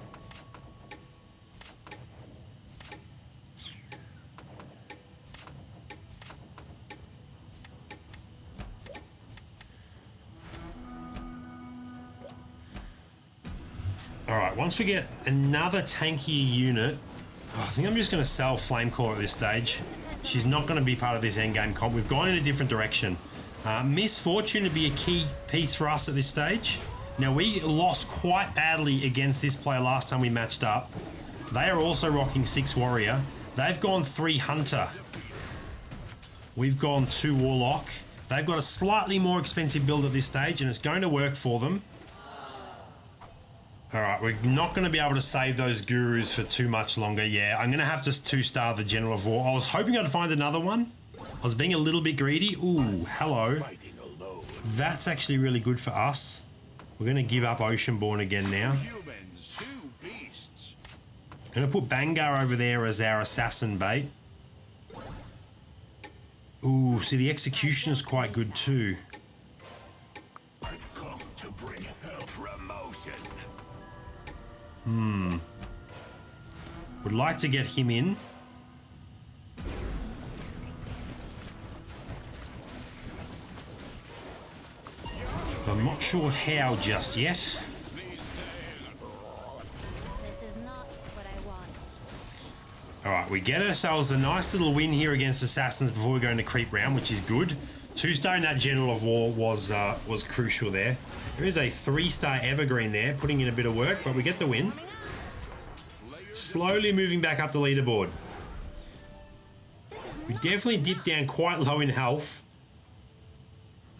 Alright, once we get another tankier unit, I think I'm just going to sell Flamecore at this stage. She's not going to be part of this endgame comp. We've gone in a different direction. Misfortune to be a key piece for us at this stage. Now, we lost quite badly against this player last time we matched up. They are also rocking 6 warrior. They've gone 3 hunter. We've gone 2 warlock. They've got a slightly more expensive build at this stage, and it's going to work for them. Alright, we're not going to be able to save those gurus for too much longer. Yeah, I'm going to have to 2-star the General of War. I was hoping I'd find another one. I was being a little bit greedy. Ooh, hello. That's actually really good for us. We're going to give up Oceanborn again now. Humans, 2 beasts. I'm going to put Bangar over there as our assassin bait. Ooh, see, the execution is quite good too. I've come to bring promotion. Would like to get him in. I'm not sure how just yet. This is not what I want. Alright, we get ourselves a nice little win here against assassins before we go into creep round, which is good. 2-star in that General of War was crucial there. There is a 3-star Evergreen there, putting in a bit of work, but we get the win. Slowly moving back up the leaderboard. We definitely dipped down quite low in health.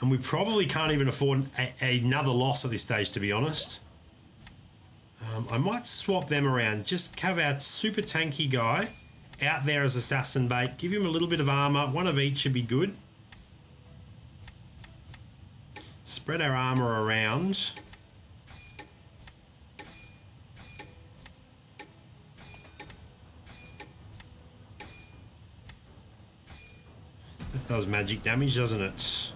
And we probably can't even afford another loss at this stage, to be honest. I might swap them around. Just have our super tanky guy out there as assassin bait. Give him a little bit of armor. One of each should be good. Spread our armor around. That does magic damage, doesn't it?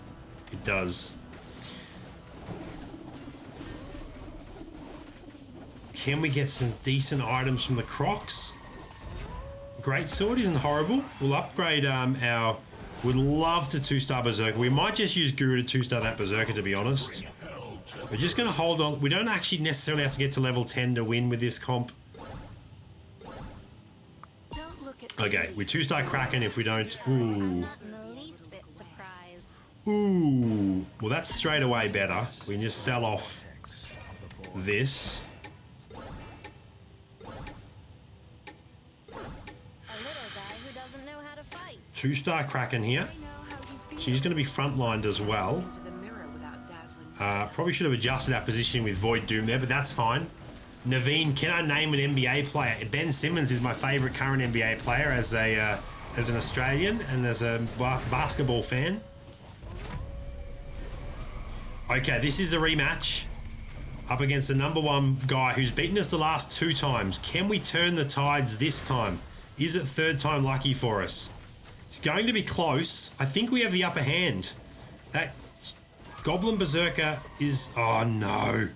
It does. Can we get some decent items from the Crocs? Great sword isn't horrible. We'll upgrade our... Would love to 2-star Berserker. We might just use Guru to 2-star that Berserker, to be honest. Hell We're just going to hold on. We don't actually necessarily have to get to level 10 to win with this comp. Don't look at Okay, we 2-star Kraken if we don't. Ooh. Not in the least bit surprised. Ooh. Well, that's straight away better. We can just sell off this. A little guy who doesn't know how to fight. 2-star Kraken here. I know how you feel. She's going to be frontlined as well. Into the mirror without dazzling. Probably should have adjusted our positioning with Void Doom there, but that's fine. Naveen, can I name an NBA player? Ben Simmons is my favourite current NBA player as an Australian and as a basketball fan. Okay, this is a rematch up against the #1 guy who's beaten us the last 2 times. Can we turn the tides this time? Is it 3rd time lucky for us? It's going to be close. I think we have the upper hand. That Goblin Berserker is... Oh, no.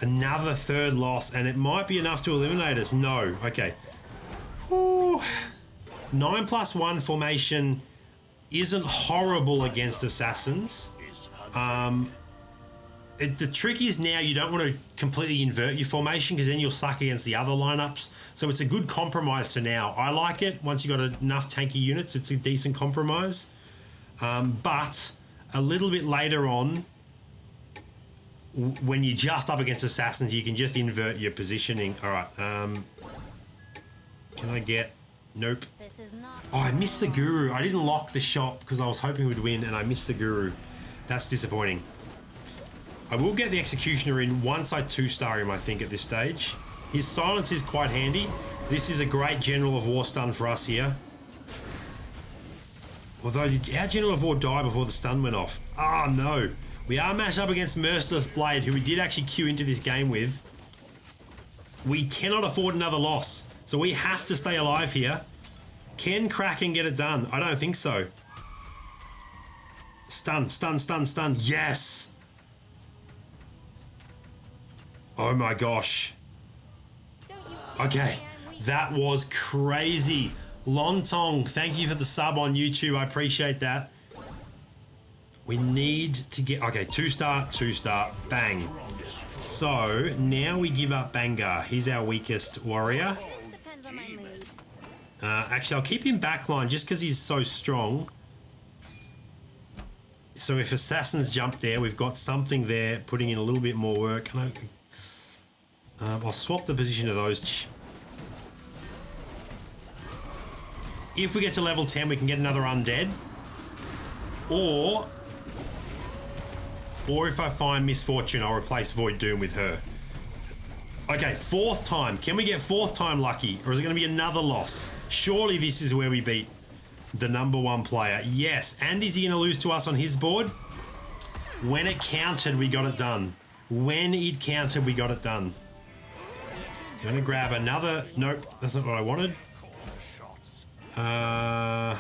Another 3rd loss, and it might be enough to eliminate us. No. Okay. Whew. 9+1 formation isn't horrible against assassins. The trick is now you don't want to completely invert your formation because then you'll suck against the other lineups. So it's a good compromise for now. I like it. Once you've got enough tanky units, it's a decent compromise. But a little bit later on, when you're just up against assassins, you can just invert your positioning. All right. Can I get... Nope. This is not. Oh, I missed the Guru. I didn't lock the shop because I was hoping we'd win, and I missed the Guru. That's disappointing. I will get the Executioner in once I 2-star him, I think, at this stage. His silence is quite handy. This is a great General of War stun for us here. Although, did our General of War die before the stun went off? Oh, no. We are matched up against Merciless Blade, who we did actually queue into this game with. We cannot afford another loss, so we have to stay alive here. Can Kraken get it done? I don't think so. Stun, stun, stun, stun. Yes! Oh my gosh. Don't you Okay, we that was crazy. Lontong, thank you for the sub on YouTube. I appreciate that. We need to get... Okay, 2-star, 2-star, bang. So, now we give up Bangar. He's our weakest warrior. depends on my mood. Actually, I'll keep him backline just because he's so strong. So if assassins jump there, we've got something there, putting in a little bit more work. I'll swap the position of those. If we get to level 10, we can get another undead. Or if I find Misfortune, I'll replace Void Doom with her. Okay, 4th time. Can we get 4th time lucky? Or is it going to be another loss? Surely this is where we beat the #1 player. Yes. And is he going to lose to us on his board? When it counted, we got it done. When it counted, we got it done. So I'm going to grab another... Nope, that's not what I wanted. Alright,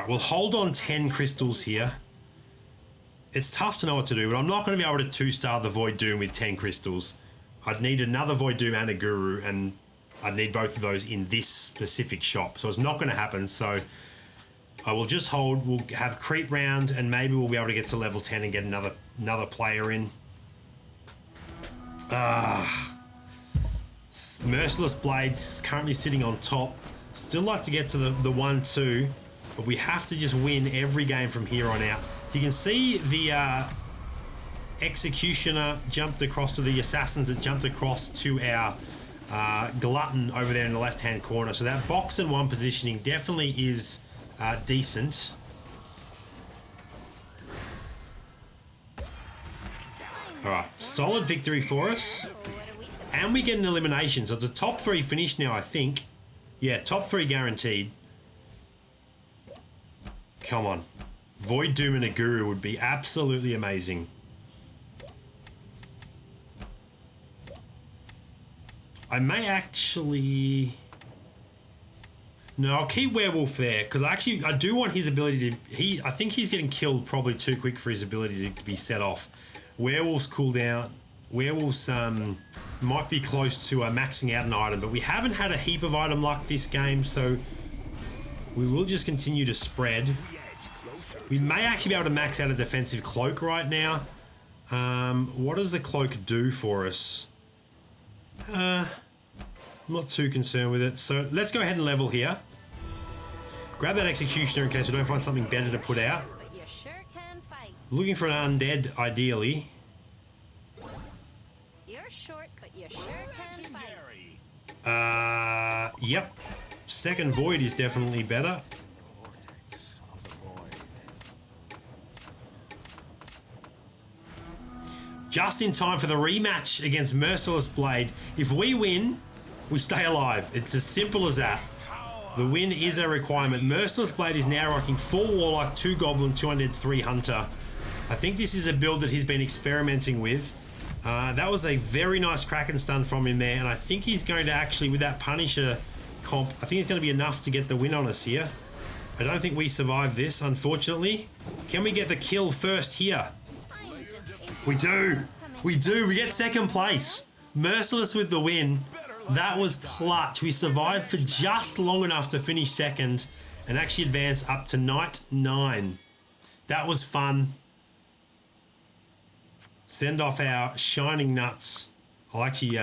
we'll hold on 10 crystals here. It's tough to know what to do, but I'm not going to be able to 2-star the Void Doom with 10 crystals. I'd need another Void Doom and a Guru, and I'd need both of those in this specific shop. So it's not going to happen, so I will just hold. We'll have creep round, and maybe we'll be able to get to level 10 and get another player in. Merciless Blade is currently sitting on top. Still like to get to the 1-2, but we have to just win every game from here on out. You can see the Executioner jumped across to the Assassins that jumped across to our Glutton over there in the left-hand corner. So that box and 1 positioning definitely is decent. All right, solid victory for us. And we get an elimination. So it's a top 3 finish now, I think. Yeah, top 3 guaranteed. Come on. Void Doom and a Guru would be absolutely amazing. I may actually... No, I'll keep Werewolf there, because I do want his ability to... I think he's getting killed probably too quick for his ability to be set off. Werewolf's cooldown... Werewolves might be close to maxing out an item, but we haven't had a heap of item luck this game, so we will just continue to spread. We may actually be able to max out a defensive cloak right now. What does the cloak do for us? I'm not too concerned with it. So let's go ahead and level here. Grab that executioner in case we don't find something better to put out. But you sure can fight. Looking for an undead, ideally. You're short, but you sure can fight. Legendary. Yep. Second void is definitely better. Vortex of the void. Just in time for the rematch against Merciless Blade. If we win, we stay alive. It's as simple as that. The win is a requirement. Merciless Blade is now rocking 4 Warlock, 2 Goblin, 2 Undead, 3 Hunter. I think this is a build that he's been experimenting with. That was a very nice Kraken stun from him there, and I think he's going to actually, with that Punisher comp, I think it's going to be enough to get the win on us here. I don't think we survive this, unfortunately. Can we get the kill first here? I'm just We do. We do. We get second place. Merciless with the win. That was clutch. We survived for just long enough to finish second and actually advance up to night 9. That was fun. Send off our shining nuts. I'll actually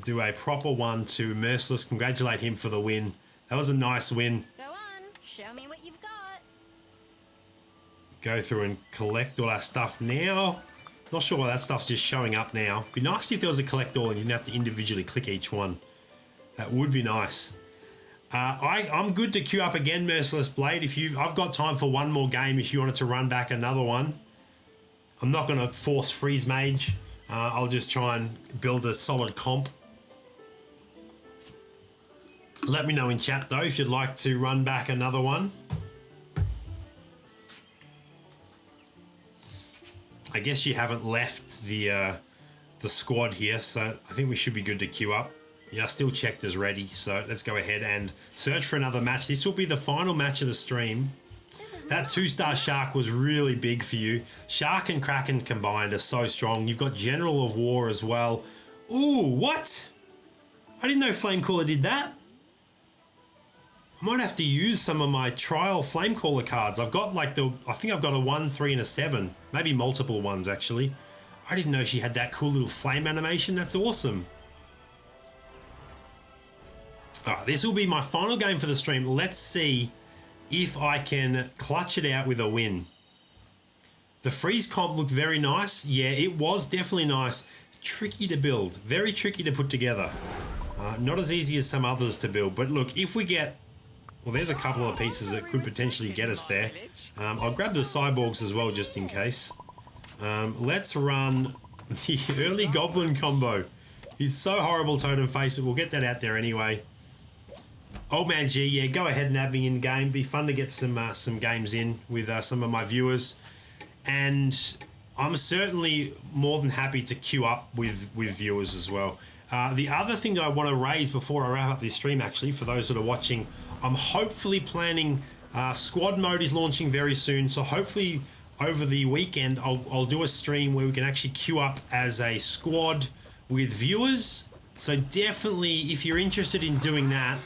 do a proper one to Merciless. Congratulate him for the win. That was a nice win. go on. Show me what you've got. Go through and collect all our stuff now. Not sure why that stuff's just showing up now. Be nice if there was a collect all and you didn't have to individually click each one. That would be nice. I'm good to queue up again, Merciless Blade. I've got time for one more game if you wanted to run back another one. I'm not going to force freeze Mage. I'll just try and build a solid comp. Let me know in chat though if you'd like to run back another one. I guess you haven't left the squad here, so I think we should be good to queue up. Yeah, still checked as ready, so let's go ahead and search for another match. This will be the final match of the stream. That 2-star Shark was really big for you. Shark and Kraken combined are so strong. You've got General of War as well. Ooh, what? I didn't know Flamecaller did that. I might have to use some of my trial Flamecaller cards. I've got like I think I've got a 1, 3 and a 7. Maybe multiple ones actually. I didn't know she had that cool little flame animation. That's awesome. Alright, this will be my final game for the stream. Let's see if I can clutch it out with a win. The freeze comp looked very nice. Yeah, it was definitely nice. Tricky to build. Very tricky to put together. Not as easy as some others to build. But look, if we get... Well, there's a couple of pieces that could potentially get us there. I'll grab the cyborgs as well, just in case. Let's run the early Goblin combo. He's so horrible, Totem Face, but we'll get that out there anyway. Old Man G, yeah, go ahead and add me in game. Be fun to get some games in with some of my viewers. And I'm certainly more than happy to queue up with viewers as well. The other thing that I want to raise before I wrap up this stream, actually, for those that are watching, I'm hopefully planning, squad mode is launching very soon, so hopefully over the weekend I'll do a stream where we can actually queue up as a squad with viewers. So definitely, if you're interested in doing that,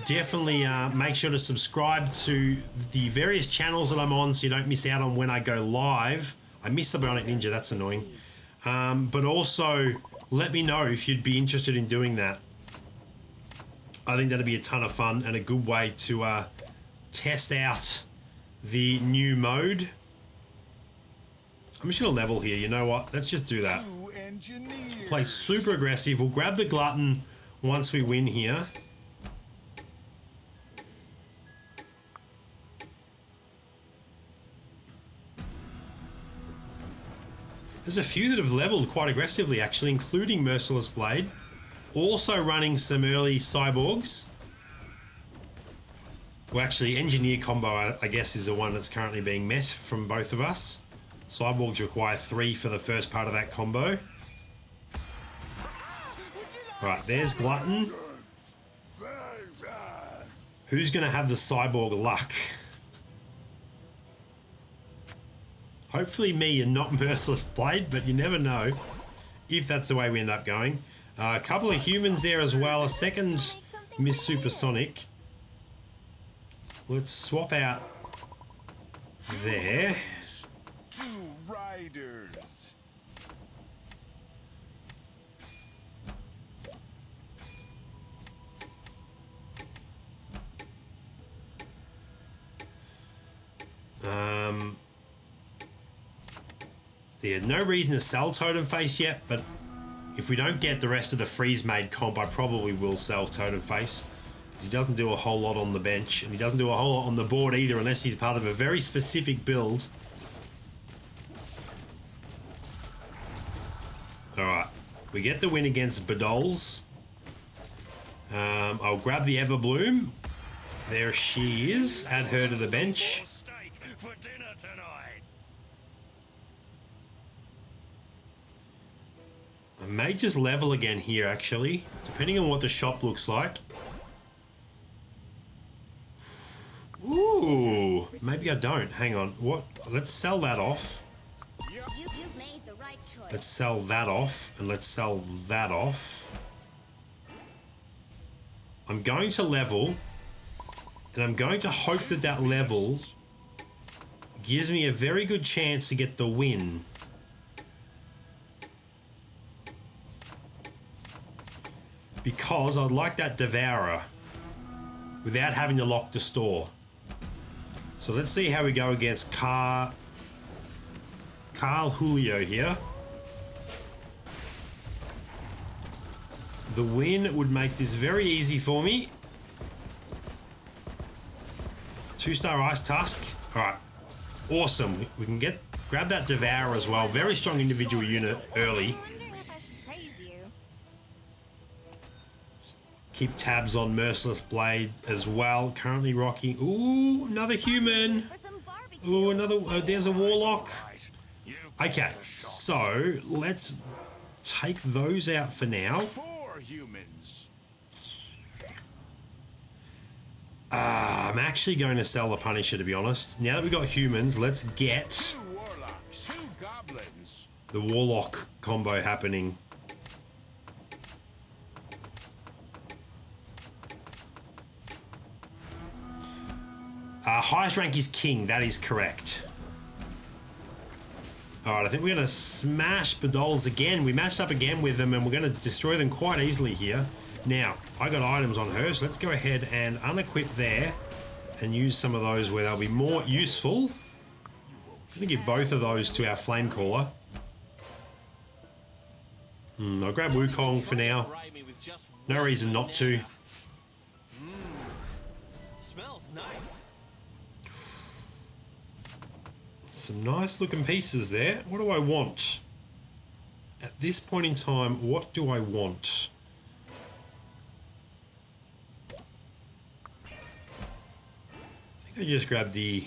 definitely make sure to subscribe to the various channels that I'm on so you don't miss out on when I go live. I missed the Bionic Ninja, that's annoying. But also, let me know if you'd be interested in doing that. I think that'd be a ton of fun and a good way to test out the new mode. I'm just going to level here. You know what? Let's just do that. Play super aggressive. We'll grab the Glutton once we win here. There's a few that have leveled quite aggressively, actually, including Merciless Blade. Also running some early cyborgs. Well, actually, Engineer combo, I guess, is the one that's currently being met from both of us. Cyborgs require 3 for the first part of that combo. Alright, there's Glutton. Who's going to have the cyborg luck? Hopefully me and not Merciless Blade, but you never know if that's the way we end up going. A couple of humans there as well. A second Miss Supersonic. Let's swap out there. Two riders. There's no reason to sell Totem Face yet, but if we don't get the rest of the Freeze Made comp, I probably will sell Totem Face. He doesn't do a whole lot on the bench, and he doesn't do a whole lot on the board either, unless he's part of a very specific build. Alright, we get the win against Badols. I'll grab the Everbloom. There she is. Add her to the bench. Steak for dinner tonight. I may just level again here, actually, depending on what the shop looks like. Ooh, maybe I don't. Hang on. What? Let's sell that off. You've made the right choice. Let's sell that off, and let's sell that off. I'm going to level, and I'm going to hope that that level gives me a very good chance to get the win. Because I'd like that Devourer without having to lock the store. So let's see how we go against Carl Julio here. The win would make this very easy for me. 2-star Ice Tusk. Alright. Awesome. We can grab that Devourer as well. Very strong individual unit early. I'm wondering if I should praise you. Keep tabs on Merciless Blade as well. Currently rocking. Ooh, another human. For some barbecue. Ooh, another. There's a Warlock. You Okay, so let's take those out for now. 4 humans. I'm actually going to sell the Punisher, to be honest. Now that we've got humans, let's get 2 warlocks. 2 goblins. the Warlock combo happening. Highest rank is King, that is correct. Alright, I think we're going to smash Badols again. We matched up again with them and we're going to destroy them quite easily here. Now, I got items on her, so let's go ahead and unequip there and use some of those where they'll be more useful. I'm going to give both of those to our Flamecaller. I'll grab Wukong for now. No reason not to. Smells nice. Some nice looking pieces there. What do I want? At this point in time, what do I want? I think I just grabbed the...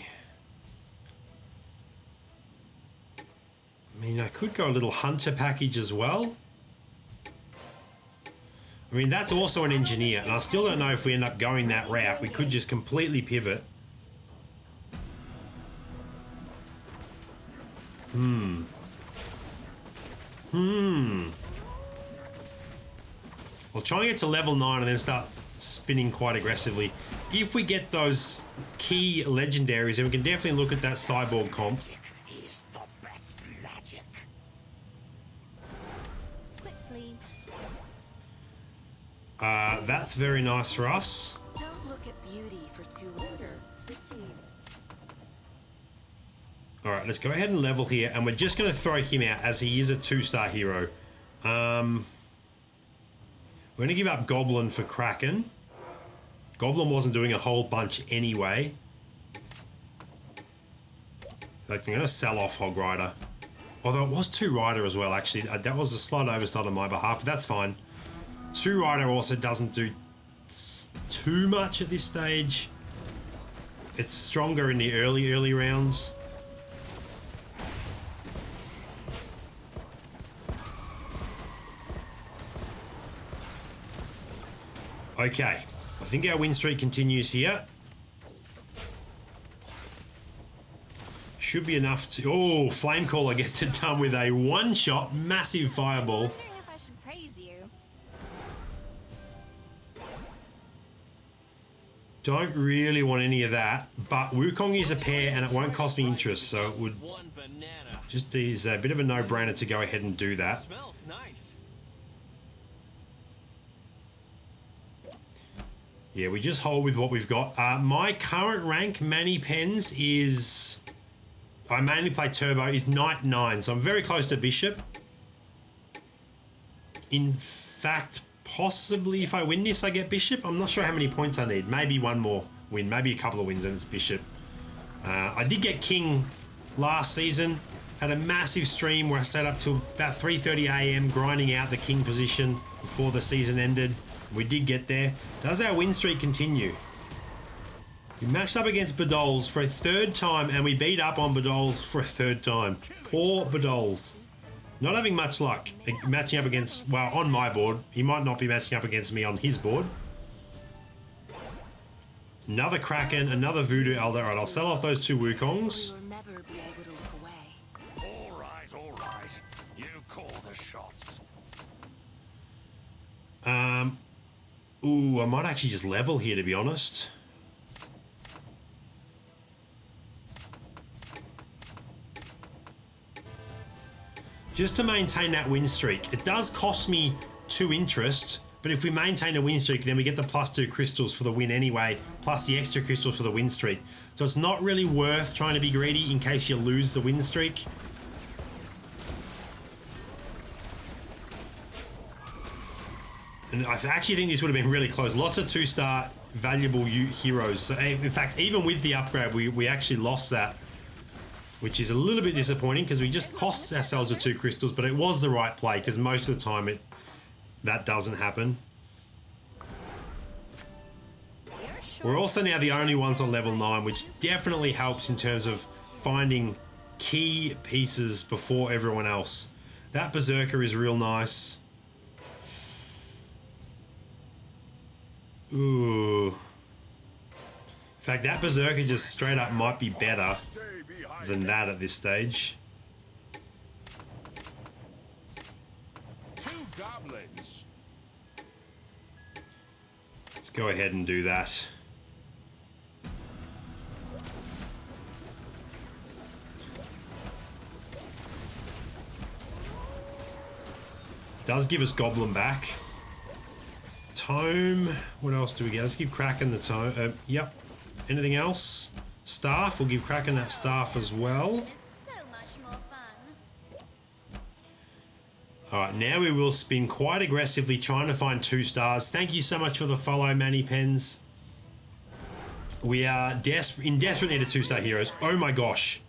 I mean, I could go a little hunter package as well. I mean, that's also an engineer, and I still don't know if we end up going that route. We could just completely pivot. I'll try and get to level 9 and then start spinning quite aggressively. If we get those key legendaries, then we can definitely look at that cyborg comp. Is the best magic. Quickly. That's very nice for us. Don't look at beauty for too long. Alright, let's go ahead and level here, and we're just going to throw him out as he is a 2-star hero. We're going to give up Goblin for Kraken. Goblin wasn't doing a whole bunch anyway. Like, I'm going to sell off Hog Rider. Although it was 2 Rider as well, actually. That was a slight oversight on my behalf, but that's fine. 2 Rider also doesn't do too much at this stage. It's stronger in the early rounds. Okay, I think our win streak continues here. Should be enough to... Oh, Flamecaller gets it done with a one-shot massive fireball. I'm wondering if I should praise you. Don't really want any of that, but Wukong is a pair and it won't cost me interest, so it would One banana. just is a bit of a no-brainer to go ahead and do that. Smells nice. Yeah, we just hold with what we've got. My current rank, Manny Pens, is... I mainly play Turbo, is Knight 9, so I'm very close to Bishop. In fact, possibly if I win this, I get Bishop. I'm not sure how many points I need. Maybe one more win, maybe a couple of wins and it's Bishop. I did get King last season. Had a massive stream where I stayed up till about 3:30 AM grinding out the King position before the season ended. We did get there. Does our win streak continue? We matched up against Badols for a third time and we beat up on Badols for a third time. Poor Badols. Not having much luck matching up against, well, on my board. He might not be matching up against me on his board. Another Kraken, another Voodoo Elder. All right, I'll sell off those two Wukongs. You'll never be able to look away. All right, all right. You call the shots. Ooh, I might actually just level here, to be honest. Just to maintain that win streak. It does cost me 2 interest, but if we maintain a win streak, then we get the +2 crystals for the win anyway, plus the extra crystals for the win streak. So it's not really worth trying to be greedy in case you lose the win streak. And I actually think this would have been really close. Lots of 2-star valuable heroes. So in fact, even with the upgrade, we actually lost that, which is a little bit disappointing because we just cost ourselves the 2 crystals, but it was the right play because most of the time that doesn't happen. We're also now the only ones on level 9, which definitely helps in terms of finding key pieces before everyone else. That Berserker is real nice. Ooh. In fact, that Berserker just straight up might be better than that at this stage. 2 goblins. Let's go ahead and do that. Does give us Goblin back. Tome. What else do we get? Let's give Kraken the tome. Yep. Anything else? Staff. We'll give Kraken that staff as well. It's so much more fun. Alright, now we will spin quite aggressively trying to find 2 stars. Thank you so much for the follow, Manny Pens. We are in desperate need of 2-star heroes. Oh my gosh.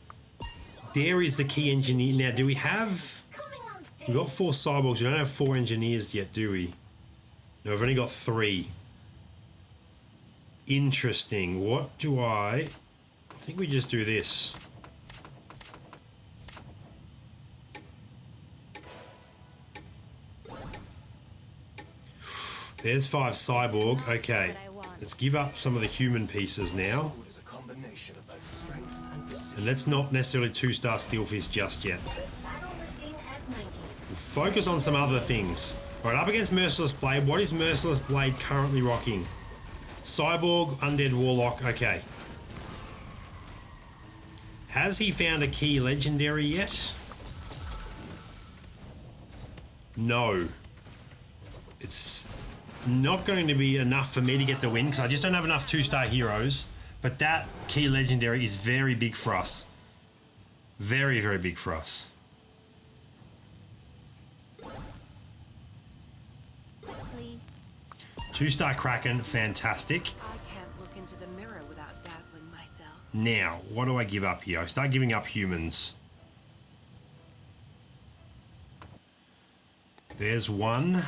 There is the key engineer. Now, do we have... We've got 4 cyborgs. We don't have 4 engineers yet, do we? No, we've only got 3. Interesting. What do I think we just do this. There's 5 cyborg. Okay. Let's give up some of the human pieces now. And let's not necessarily 2-star Steelfist just yet. We'll focus on some other things. Alright, up against Merciless Blade. What is Merciless Blade currently rocking? Cyborg, Undead Warlock. Okay. Has he found a key legendary yet? No. It's not going to be enough for me to get the win because I just don't have enough 2-star heroes. But that key legendary is very big for us. Very, very big for us. 2-star Kraken, fantastic. I can't look into the mirror without dazzling myself. Now, what do I give up here? I start giving up humans. There's 1.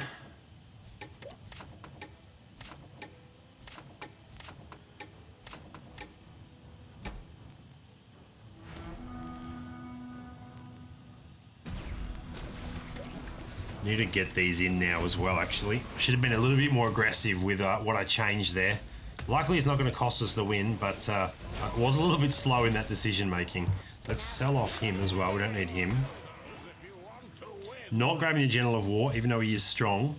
Need to get these in now as well, actually. Should have been a little bit more aggressive with what I changed there. Luckily, it's not going to cost us the win, but I was a little bit slow in that decision making. Let's sell off him as well. We don't need him. Not grabbing the General of War, even though he is strong.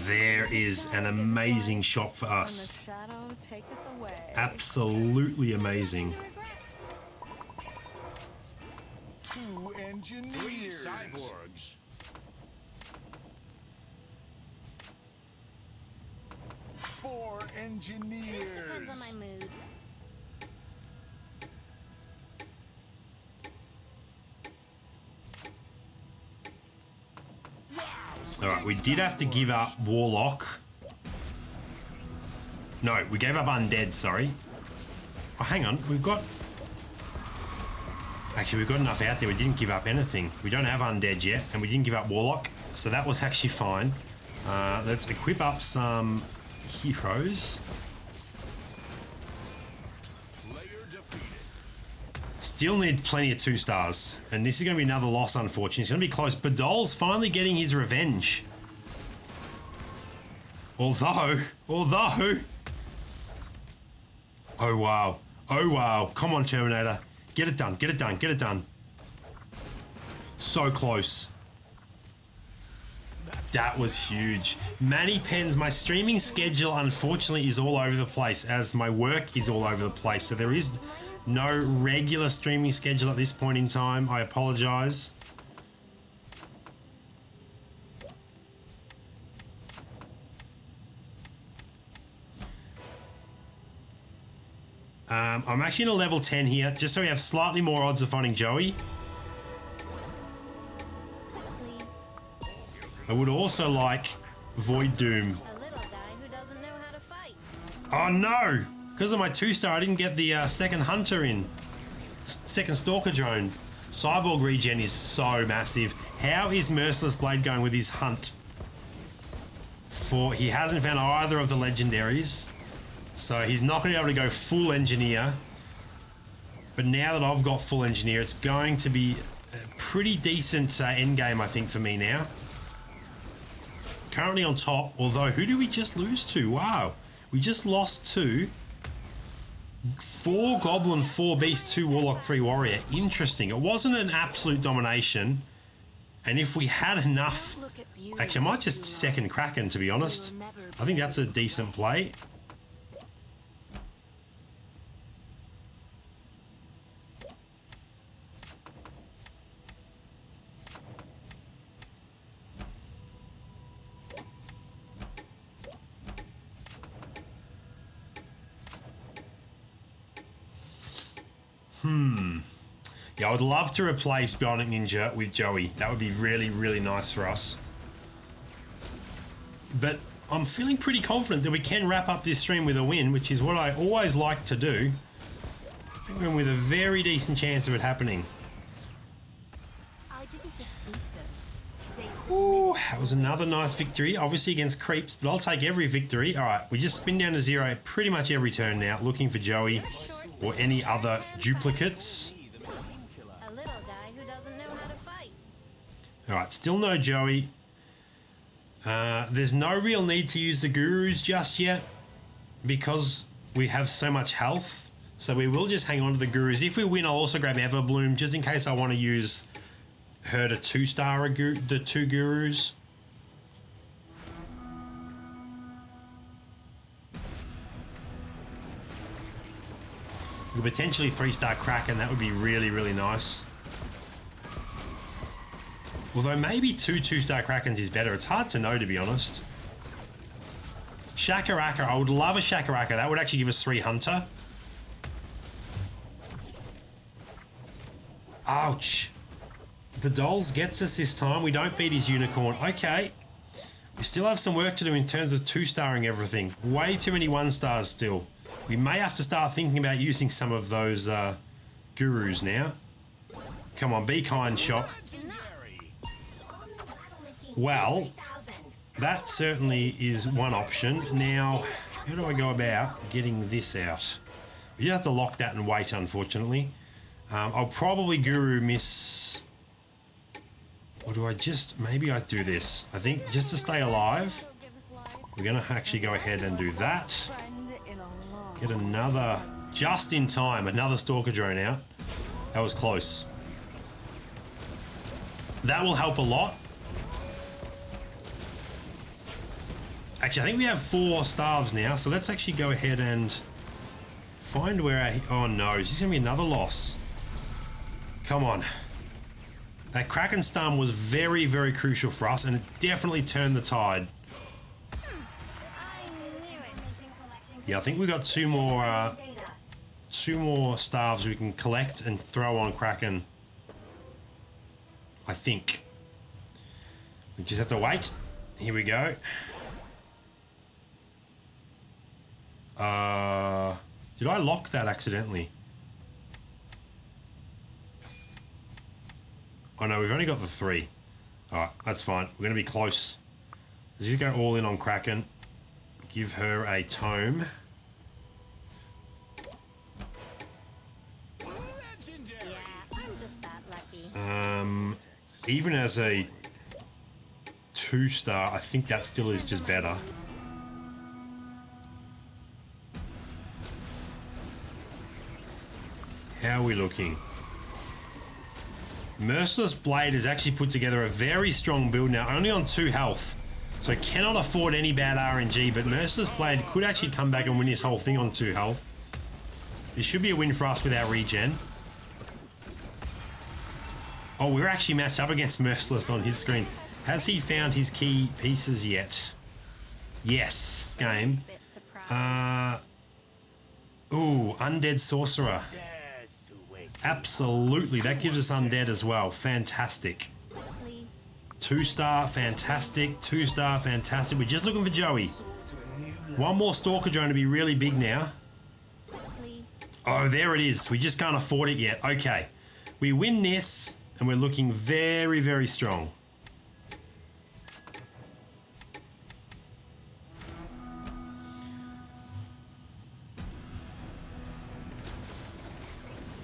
there is an amazing shot for us. Shadow taketh away. Absolutely amazing. Two engineers. Three cyborgs. Four engineers. Depends on my mood. Alright, we did have to give up Warlock. No, we gave up Undead, sorry. Oh, hang on, we've got... Actually, we've got enough out there, we didn't give up anything. We don't have Undead yet, and we didn't give up Warlock, so that was actually fine. Let's equip up some heroes. Still need plenty of 2 stars, and this is going to be another loss, unfortunately. It's going to be close. Badol's finally getting his revenge. Although... Oh, wow. Oh, wow. Come on, Terminator. Get it done, get it done, get it done. So close. That was huge. Manny Pens, my streaming schedule, unfortunately, is all over the place, as my work is all over the place. So there is no regular streaming schedule at this point in time. I apologize. I'm actually in a level 10 here, just so we have slightly more odds of finding Joey. I would also like Void Doom. A little guy who doesn't know how to fight. Oh no! Because of my 2-star, I didn't get the second Hunter in. Second Stalker drone. Cyborg regen is so massive. How is Merciless Blade going with his hunt? For he hasn't found either of the legendaries. So he's not going to be able to go full engineer. But now that I've got full engineer, it's going to be a pretty decent end game, I think, for me now. Currently on top, although who did we just lose to? Wow. We just lost to 4 Goblin, 4 Beast, 2 Warlock, 3 Warrior. Interesting. It wasn't an absolute domination. And if we had enough... Actually, I might just second Kraken, to be honest. I think that's a decent play. Yeah, I would love to replace Bionic Ninja with Joey. That would be really, really nice for us. But I'm feeling pretty confident that we can wrap up this stream with a win, which is what I always like to do. I think we're with a very decent chance of it happening. Ooh, that was another nice victory, obviously against creeps, but I'll take every victory. All right, we just spin down to 0 pretty much every turn now, looking for Joey or any other duplicates. A little guy who doesn't know how to fight. All right, still no Joey. There's no real need to use the gurus just yet because we have so much health. So we will just hang on to the gurus. If we win, I'll also grab Everbloom just in case I want to use her to 2-star the 2 gurus. We could potentially 3-star Kraken. That would be really, really nice. Although maybe 2-star Krakens is better. It's hard to know, to be honest. Shakaraka. I would love a Shakaraka. That would actually give us 3 Hunter. Ouch. Badol's gets us this time. We don't beat his Unicorn. Okay. We still have some work to do in terms of 2-starring everything. Way too many 1-stars still. We may have to start thinking about using some of those gurus now. Come on, be kind, shop. Well, that certainly is one option. Now, how do I go about getting this out? We just have to lock that and wait, unfortunately. I'll probably guru miss... Or do I just... Maybe I do this. I think just to stay alive, we're going to actually go ahead and do that. Get another... Just in time, another Stalker drone out. That was close. That will help a lot. Actually, I think we have 4 staves now, so let's actually go ahead and find where our... Oh no, is this going to be another loss? Come on. That Kraken stun was very, very crucial for us, and it definitely turned the tide. I knew it. Yeah, I think we got 2 more staves we can collect and throw on Kraken. I think. We just have to wait. Here we go. Did I lock that accidentally? Oh no, we've only got the 3. Alright, that's fine. We're going to be close. Let's just go all in on Kraken. Give her a tome. Yeah, I'm just that lucky. Even as a 2-star, I think that still is just better. How are we looking? Merciless Blade has actually put together a very strong build now, only on 2 health. So cannot afford any bad RNG, but Merciless Blade could actually come back and win this whole thing on 2 health. This should be a win for us with our regen. Oh, we're actually matched up against Merciless on his screen. Has he found his key pieces yet? Yes, game. Ooh, Undead Sorcerer. Absolutely, that gives us Undead as well. Fantastic. 2-star, fantastic. 2-star, fantastic. We're just looking for Joey. 1 more Stalker Drone to be really big now. Oh, there it is. We just can't afford it yet. Okay. We win this, and we're looking very, very strong.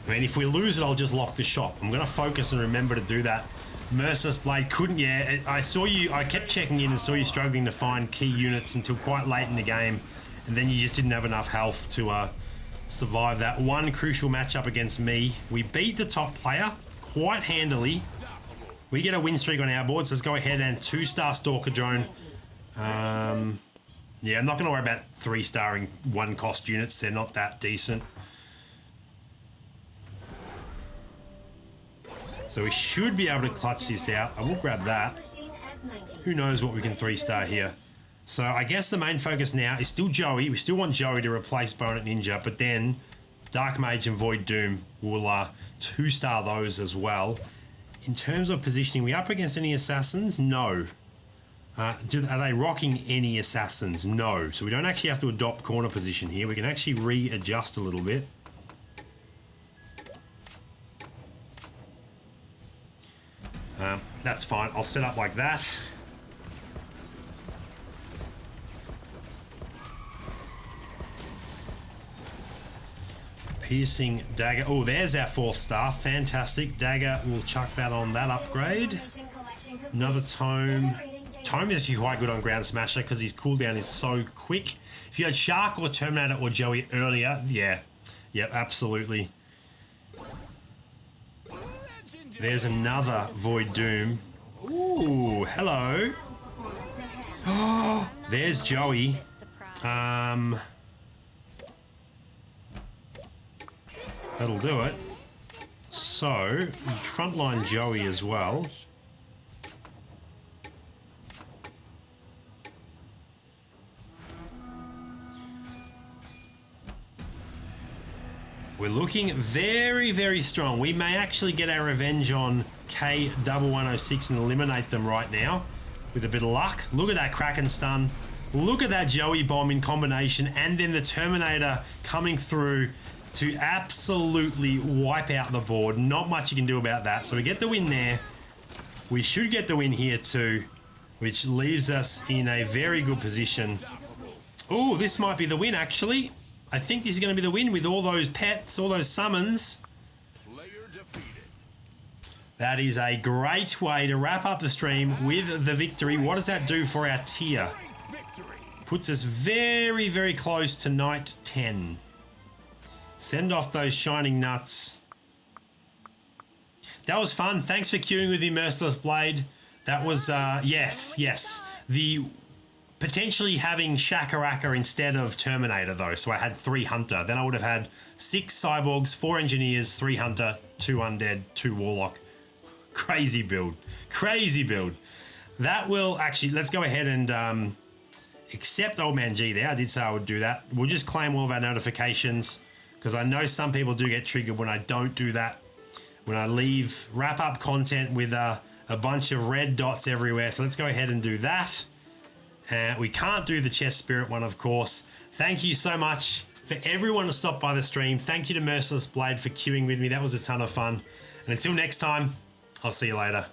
I mean, if we lose it, I'll just lock the shop. I'm going to focus and remember to do that. Merciless Blade couldn't, yeah. I saw you, I kept checking in and saw you struggling to find key units until quite late in the game. And then you just didn't have enough health to survive that one crucial matchup against me. We beat the top player quite handily. We get a win streak on our board, so let's go ahead and 2-star Stalker Drone. Yeah, I'm not going to worry about 3-starring 1-cost units. They're not that decent. So we should be able to clutch this out. I will grab that. Who knows what we can 3-star here. So I guess the main focus now is still Joey. We still want Joey to replace Bonnet Ninja, but then Dark Mage and Void Doom will 2-star those as well. In terms of positioning, we up against any assassins? No. Are they rocking any assassins? No. So we don't actually have to adopt corner position here. We can actually readjust a little bit. That's fine. I'll set up like that. Piercing dagger. Oh, there's our 4th star. Fantastic. Dagger, we'll chuck that on that upgrade. Another tome. Tome is actually quite good on Ground Smasher because his cooldown is so quick. If you had Shark or Terminator or Joey earlier, yeah. Yep, absolutely. There's another Void Doom. Ooh, hello. Oh, there's Joey. That'll do it. So, frontline Joey as well. We're looking very, very strong. We may actually get our revenge on K1106 and eliminate them right now with a bit of luck. Look at that Kraken stun. Look at that Joey bomb in combination, and then the Terminator coming through to absolutely wipe out the board. Not much you can do about that. So we get the win there. We should get the win here too, which leaves us in a very good position. Oh, this might be the win actually. I think this is going to be the win with all those pets, all those summons. That is a great way to wrap up the stream with the victory. What does that do for our tier? Puts us very, very close to night 10. Send off those shining nuts. That was fun. Thanks for queuing with me, Merciless Blade. That was, yes. The potentially having Shakaraka instead of Terminator though. So I had 3 Hunter. Then I would have had 6 Cyborgs, 4 Engineers, 3 Hunter, 2 Undead, 2 Warlock. Crazy build. Crazy build. That will actually, let's go ahead and accept Old Man G there. I did say I would do that. We'll just claim all of our notifications because I know some people do get triggered when I don't do that. When I leave wrap up content with a bunch of red dots everywhere. So let's go ahead and do that. We can't do the Chest Spirit one, of course. Thank you so much for everyone to stop by the stream. Thank you to Merciless Blade for queuing with me. That was a ton of fun. And until next time, I'll see you later.